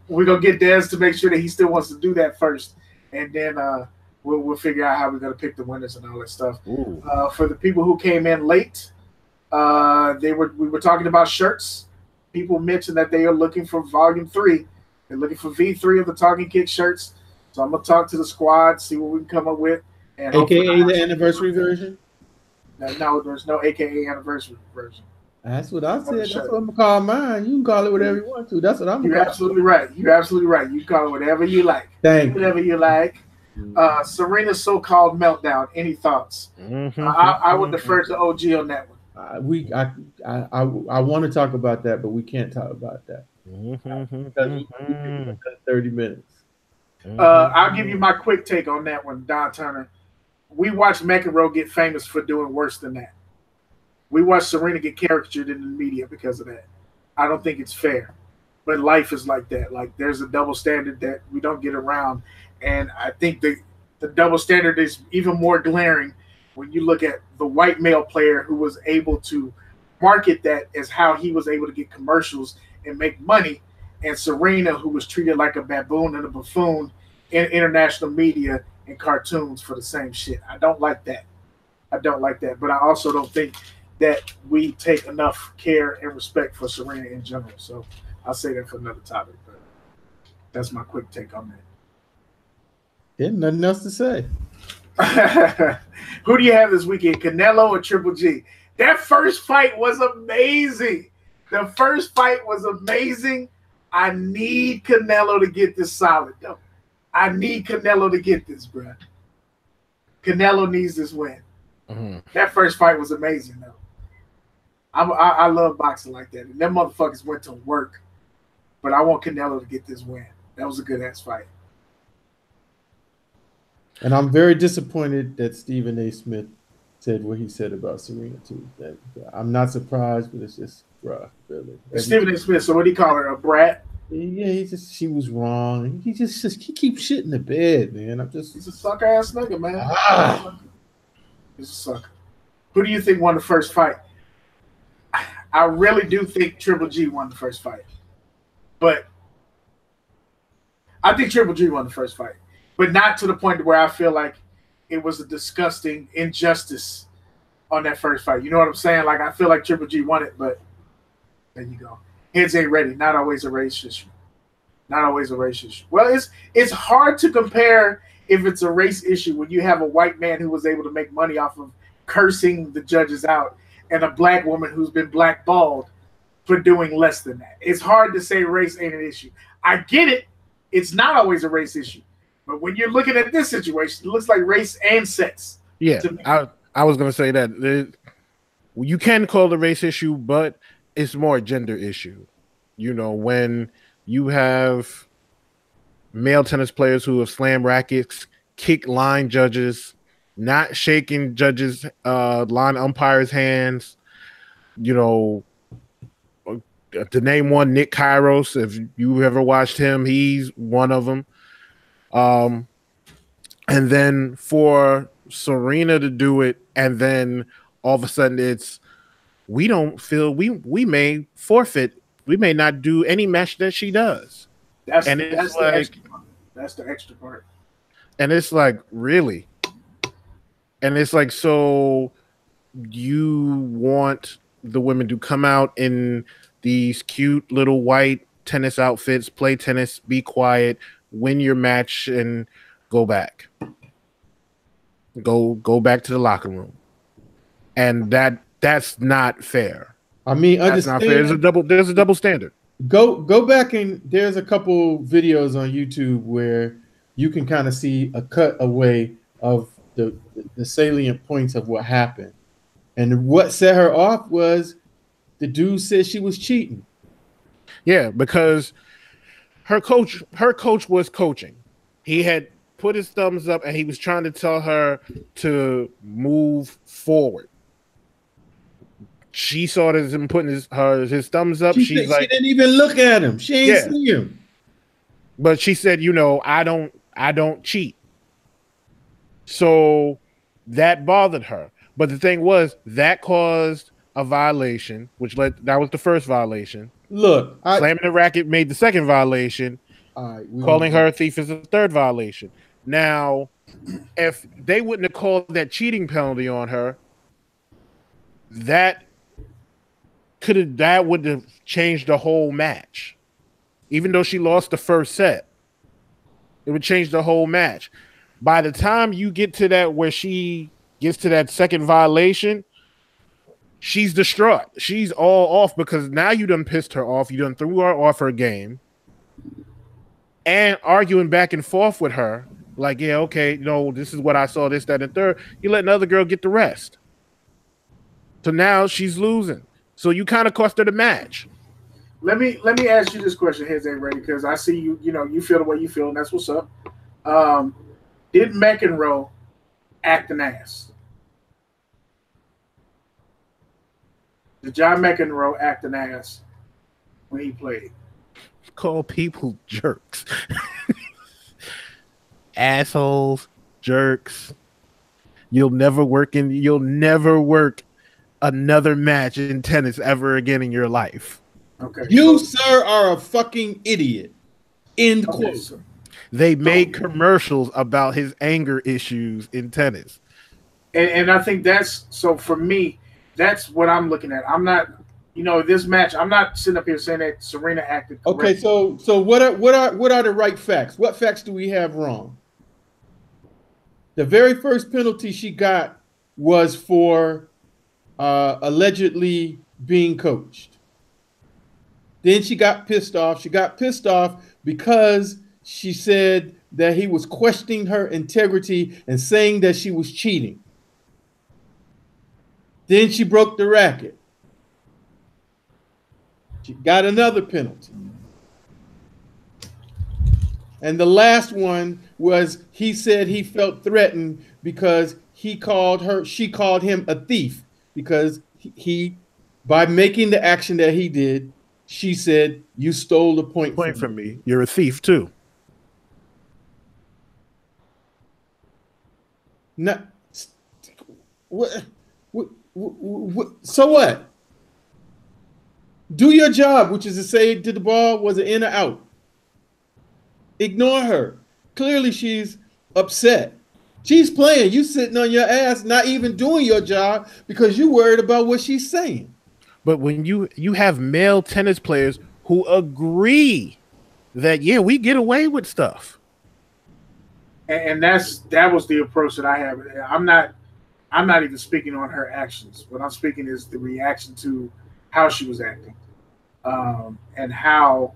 We're going to get Dez to make sure that he still wants to do that first, and then we'll figure out how we're going to pick the winners and all that stuff. For the people who came in late, we were talking about shirts. People mentioned that they are looking for Volume 3. They're looking for V3 of the Talkin Kicks shirts. So I'm going to talk to the squad, see what we can come up with. And
AKA the anniversary version?
No, there's no AKA anniversary version.
That's what I said. That's what I'm going to call mine. You can call it whatever you want to. That's what I'm going to call it.
You're absolutely right. You're absolutely right. You can call it whatever you like.
Thank you.
Whatever you like. Serena's so-called meltdown. Any thoughts? I would defer to OG on that one.
I want to talk about that, but we can't talk about that because 30 minutes.
I'll give you my quick take on that one, Don Turner. We watched McEnroe get famous for doing worse than that. We watched Serena get caricatured in the media because of that. I don't think it's fair, but life is like that. Like there's a double standard that we don't get around, and I think the double standard is even more glaring when you look at the white male player who was able to market that as how he was able to get commercials and make money, and Serena, who was treated like a baboon and a buffoon in international media and cartoons for the same shit. I don't like that. But I also don't think that we take enough care and respect for Serena in general. So I'll say that for another topic. But that's my quick take on that.
Yeah, nothing else to say.
Who do you have this weekend, Canelo or Triple G? That first fight was amazing. I need Canelo to get this solid, though. I need Canelo to get this, bro. Canelo needs this win. That first fight was amazing, though. I love boxing like that. And them motherfuckers went to work. But I want Canelo to get this win. That was a good-ass fight.
And I'm very disappointed that Stephen A. Smith said what he said about Serena too. That I'm not surprised, but it's just bruh, really.
Stephen A. Smith. So what do you call her? A brat?
Yeah, she was wrong. He keeps shit in the bed, man.
He's a sucker ass nigga, man.
Ah.
He's a sucker. Who do you think won the first fight? I really do think Triple G won the first fight, but I think Triple G won the first fight, but not to the point where I feel like it was a disgusting injustice on that first fight. You know what I'm saying? Like, I feel like Triple G won it, but there you go. Heads ain't ready. Not always a race issue. Not always a race issue. Well, it's hard to compare if it's a race issue when you have a white man who was able to make money off of cursing the judges out and a black woman who's been blackballed for doing less than that. It's hard to say race ain't an issue. I get it. It's not always a race issue. But when you're looking at this situation, it looks like race and sex.
Yeah, I was going to say that. You can call it a race issue, but it's more a gender issue. You know, when you have male tennis players who have slammed rackets, kicked line judges, not shaking judges, line umpires' hands, you know, to name one, Nick Kyrgios, if you ever watched him, he's one of them. And then for Serena to do it, and then all of a sudden it's, we don't feel we may forfeit. We may not do any match that she does.
That's the extra part.
And it's like, really? And it's like, so you want the women to come out in these cute little white tennis outfits, play tennis, be quiet, win your match, and go back. Go back to the locker room. And that's not fair.
I mean,
that's not fair. There's a double standard.
Go back, and there's a couple videos on YouTube where you can kind of see a cutaway of the salient points of what happened. And what set her off was the dude said she was cheating.
Yeah, because her coach was coaching. He had put his thumbs up and he was trying to tell her to move forward. She saw this him putting his thumbs up. She
didn't even look at him. She ain't see him.
But she said, you know, I don't cheat. So that bothered her. But the thing was, that caused a violation, that was the first violation.
Look,
slamming the racket made the second violation. Calling her a thief is the third violation. Now, if they wouldn't have called that cheating penalty on her, that would have changed the whole match. Even though she lost the first set, it would change the whole match. By the time you get to that, where she gets to that second violation, she's distraught. She's all off because now you done pissed her off. You done threw her off her game. And arguing back and forth with her, like, yeah, okay, no, this is what I saw, this, that, and third. You let another girl get the rest. So now she's losing. So you kind of cost her the match.
Let me ask you this question, Heads Ain't Ready, because I see you feel the way you feel, and that's what's up. Did McEnroe act an ass? Did John McEnroe act an ass when he played?
Call people jerks. Assholes, jerks. You'll never work another match in tennis ever again in your life.
Okay.
You, sir, are a fucking idiot. End quote.
Sir.
They made commercials about his anger issues in tennis.
And I think so for me, that's what I'm looking at. I'm not, this match, I'm not sitting up here saying that Serena acted correctly.
Okay, so what are the right facts? What facts do we have wrong? The very first penalty she got was for allegedly being coached. Then she got pissed off. She got pissed off because she said that he was questioning her integrity and saying that she was cheating. Then she broke the racket. She got another penalty. And the last one was he said he felt threatened because she called him a thief because he by making the action that he did, she said, you stole the point
from me. You're a thief too.
No, what, so what? Do your job, which is to say, did the ball, was it in or out? Ignore her. Clearly, she's upset. She's playing. You sitting on your ass, not even doing your job because you're worried about what she's saying.
But when you have male tennis players who agree that, yeah, we get away with stuff.
And that was the approach that I have. I'm not even speaking on her actions. What I'm speaking is the reaction to how she was acting, and how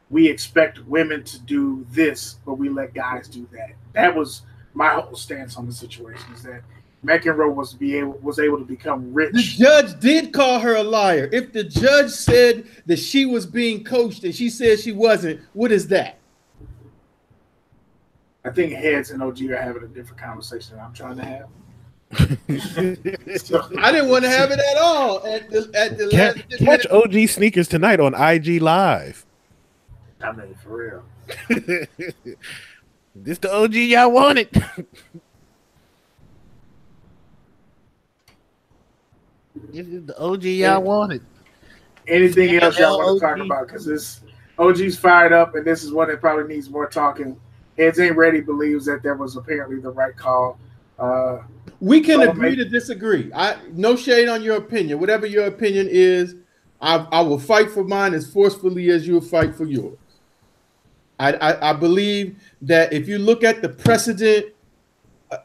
we expect women to do this, but we let guys do that. That was my whole stance on the situation, is that McEnroe was able to become rich.
The judge did call her a liar. If the judge said that she was being coached and she said she wasn't, what is that?
I think Heads and OG are having a different conversation than I'm trying to have.
So, I didn't want to have it at all.
Catch OGSneekerz tonight on IG Live.
I mean, for real.
This the OG y'all wanted. This is the OG y'all wanted.
Anything else y'all want to talk about? Because this OG's fired up, and this is one that probably needs more talking. Heads Ain't Ready believes that that was apparently the right call.
We can agree to disagree. No shade on your opinion. Whatever your opinion is, I will fight for mine as forcefully as you'll fight for yours. I believe that if you look at the precedent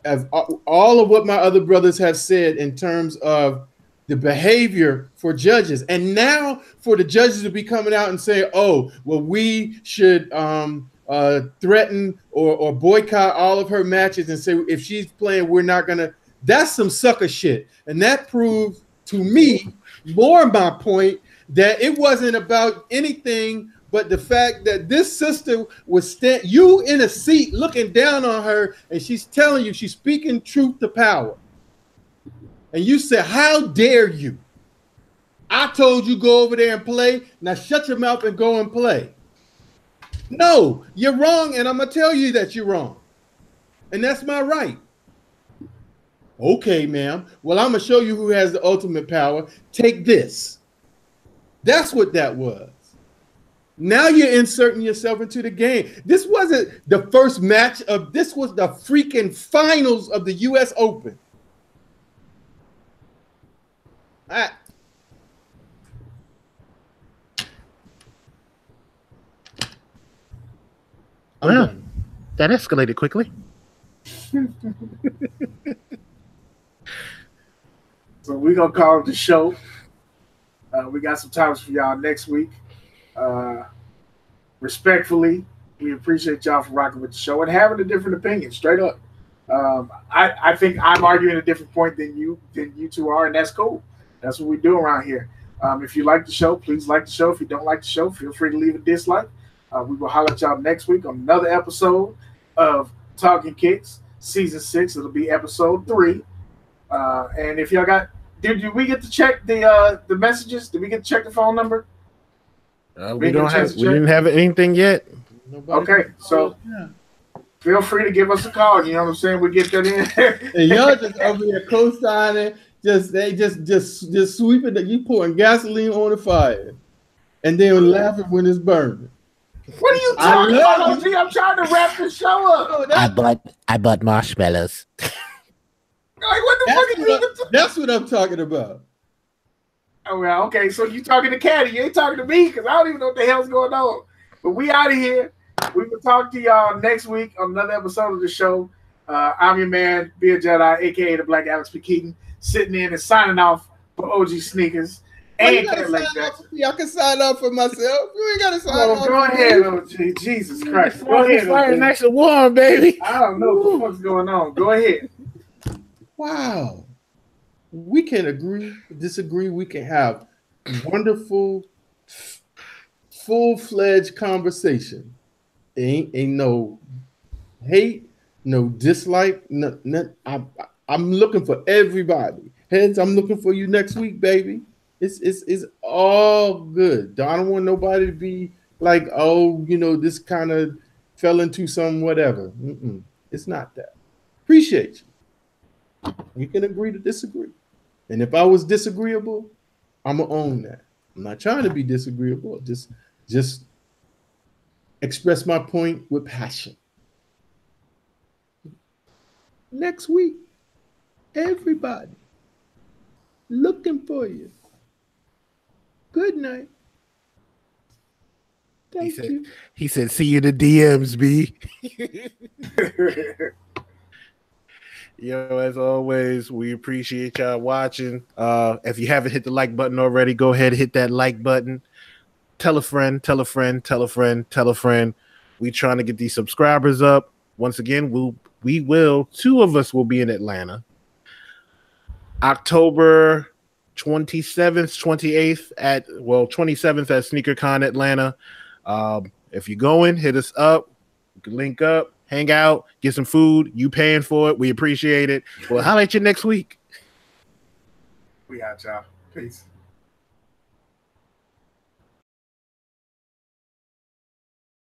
of all of what my other brothers have said in terms of the behavior for judges, and now for the judges to be coming out and say, oh, well, we should threaten or boycott all of her matches and say, if she's playing, we're not going to. That's some sucker shit. And that proves to me more my point that it wasn't about anything but the fact that this sister was you in a seat looking down on her, and she's telling you, she's speaking truth to power. And you said, how dare you? I told you go over there and play. Now shut your mouth and go and play. No, you're wrong, and I'm going to tell you that you're wrong. And that's my right. Okay, ma'am. Well, I'm going to show you who has the ultimate power. Take this. That's what that was. Now you're inserting yourself into the game. This wasn't the first match of this was the freaking finals of the U.S. Open.
Well, that escalated quickly.
So we're going to call it the show. We got some topics for y'all next week. Respectfully, we appreciate y'all for rocking with the show and having a different opinion, straight up. I think I'm arguing a different point than you two are, and that's cool. That's what we do around here. If you like the show, please like the show. If you don't like the show, feel free to leave a dislike. We will holler at y'all next week on another episode of Talkin Kicks, Season 6. It'll be Episode 3. And if y'all did we get to check the messages? Did we get to check the phone number?
We didn't have anything yet.
Okay, so feel free to give us a call. You know what I'm saying? We get that in.
And y'all just over here co-signing. Just sweeping. You pouring gasoline on the fire, and then laughing when it's burning.
What are you talking about, OG? I'm trying to wrap the show up.
I bought marshmallows.
Like, what the fuck are you?
That's what I'm talking about.
Oh, well, okay. So you talking to Kadi? You ain't talking to me because I don't even know what the hell's going on. But we out of here. We will talk to y'all next week on another episode of the show. I'm your man, Beard Jedi, aka the Black Alex P. Keaton, sitting in and signing off for OGSneekerz. And Kadillac Jackson.
I can sign up for myself. You ain't got to sign up.
Go ahead, OG. Jesus Christ. Go ahead.
Fire nice and warm, baby.
I don't know what the fuck's going on. Go ahead.
Wow. We can agree, disagree. We can have wonderful, full-fledged conversation. Ain't no hate, no dislike. No, I'm looking for everybody. Heads, I'm looking for you next week, baby. It's all good. I don't want nobody to be like, oh, this kind of fell into some whatever. It's not that. Appreciate you. You can agree to disagree. And if I was disagreeable, I'm going to own that. I'm not trying to be disagreeable. Just express my point with passion. Next week, everybody looking for you. Good night. Thank you.
He said, see you in the DMs, B. Yo, as always, we appreciate y'all watching. If you haven't hit the like button already, go ahead and hit that like button. Tell a friend, tell a friend, tell a friend, tell a friend. We trying to get these subscribers up. Once again, we will. 2 of us will be in Atlanta. October 27th, 28th 27th at SneakerCon Atlanta. If you're going, hit us up. We can link up, hang out, get some food. You paying for it. We appreciate it. We'll holler at you next week.
We out, y'all. Peace.